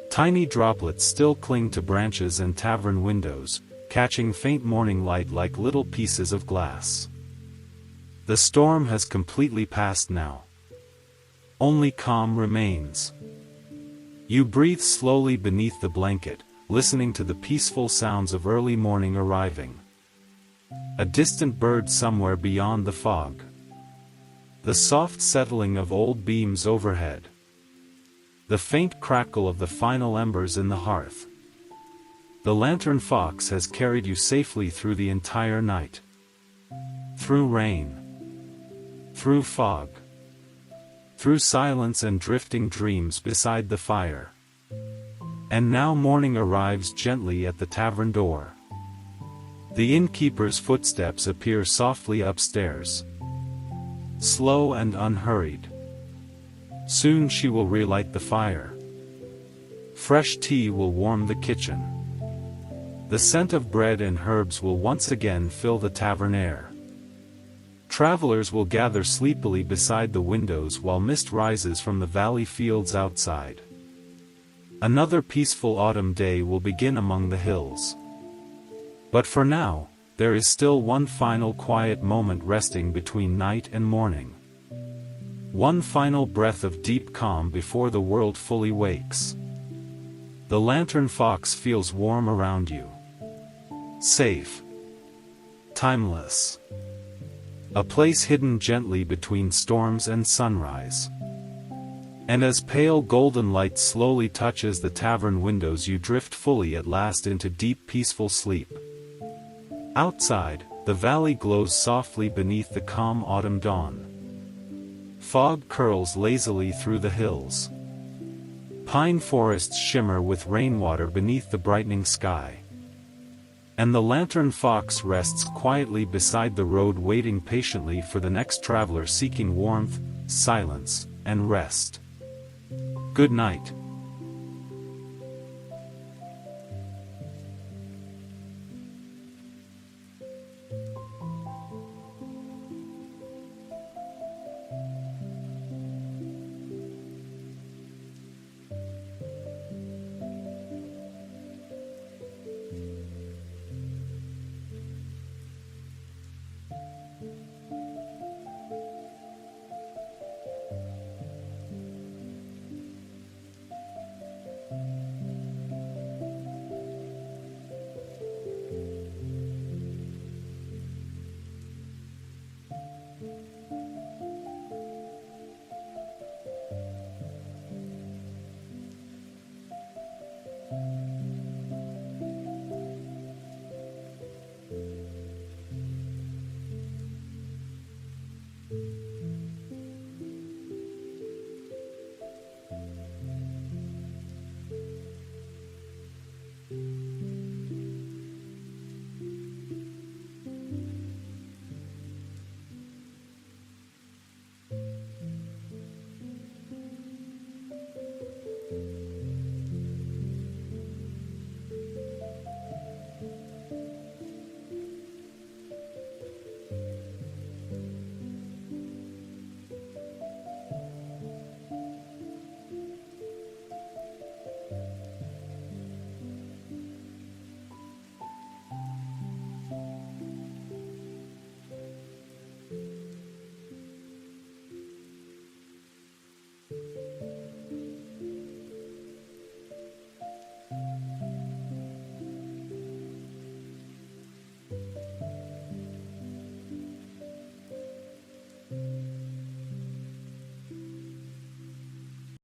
A: Tiny droplets still cling to branches and tavern windows, catching faint morning light like little pieces of glass. The storm has completely passed now. Only calm remains. You breathe slowly beneath the blanket, listening to the peaceful sounds of early morning arriving. A distant bird somewhere beyond the fog. The soft settling of old beams overhead. The faint crackle of the final embers in the hearth. The Lantern Fox has carried you safely through the entire night. Through rain. Through fog. Through silence and drifting dreams beside the fire. And now morning arrives gently at the tavern door. The innkeeper's footsteps appear softly upstairs. Slow and unhurried. Soon she will relight the fire. Fresh tea will warm the kitchen. The scent of bread and herbs will once again fill the tavern air. Travelers will gather sleepily beside the windows while mist rises from the valley fields outside. Another peaceful autumn day will begin among the hills. But for now, there is still one final quiet moment resting between night and morning. One final breath of deep calm before the world fully wakes. The Lantern Fox feels warm around you. Safe. Timeless. A place hidden gently between storms and sunrise. And as pale golden light slowly touches the tavern windows, you drift fully at last into deep peaceful sleep. Outside, the valley glows softly beneath the calm autumn dawn. Fog curls lazily through the hills. Pine forests shimmer with rainwater beneath the brightening sky. And the Lantern Fox rests quietly beside the road, waiting patiently for the next traveler seeking warmth, silence, and rest. Good night.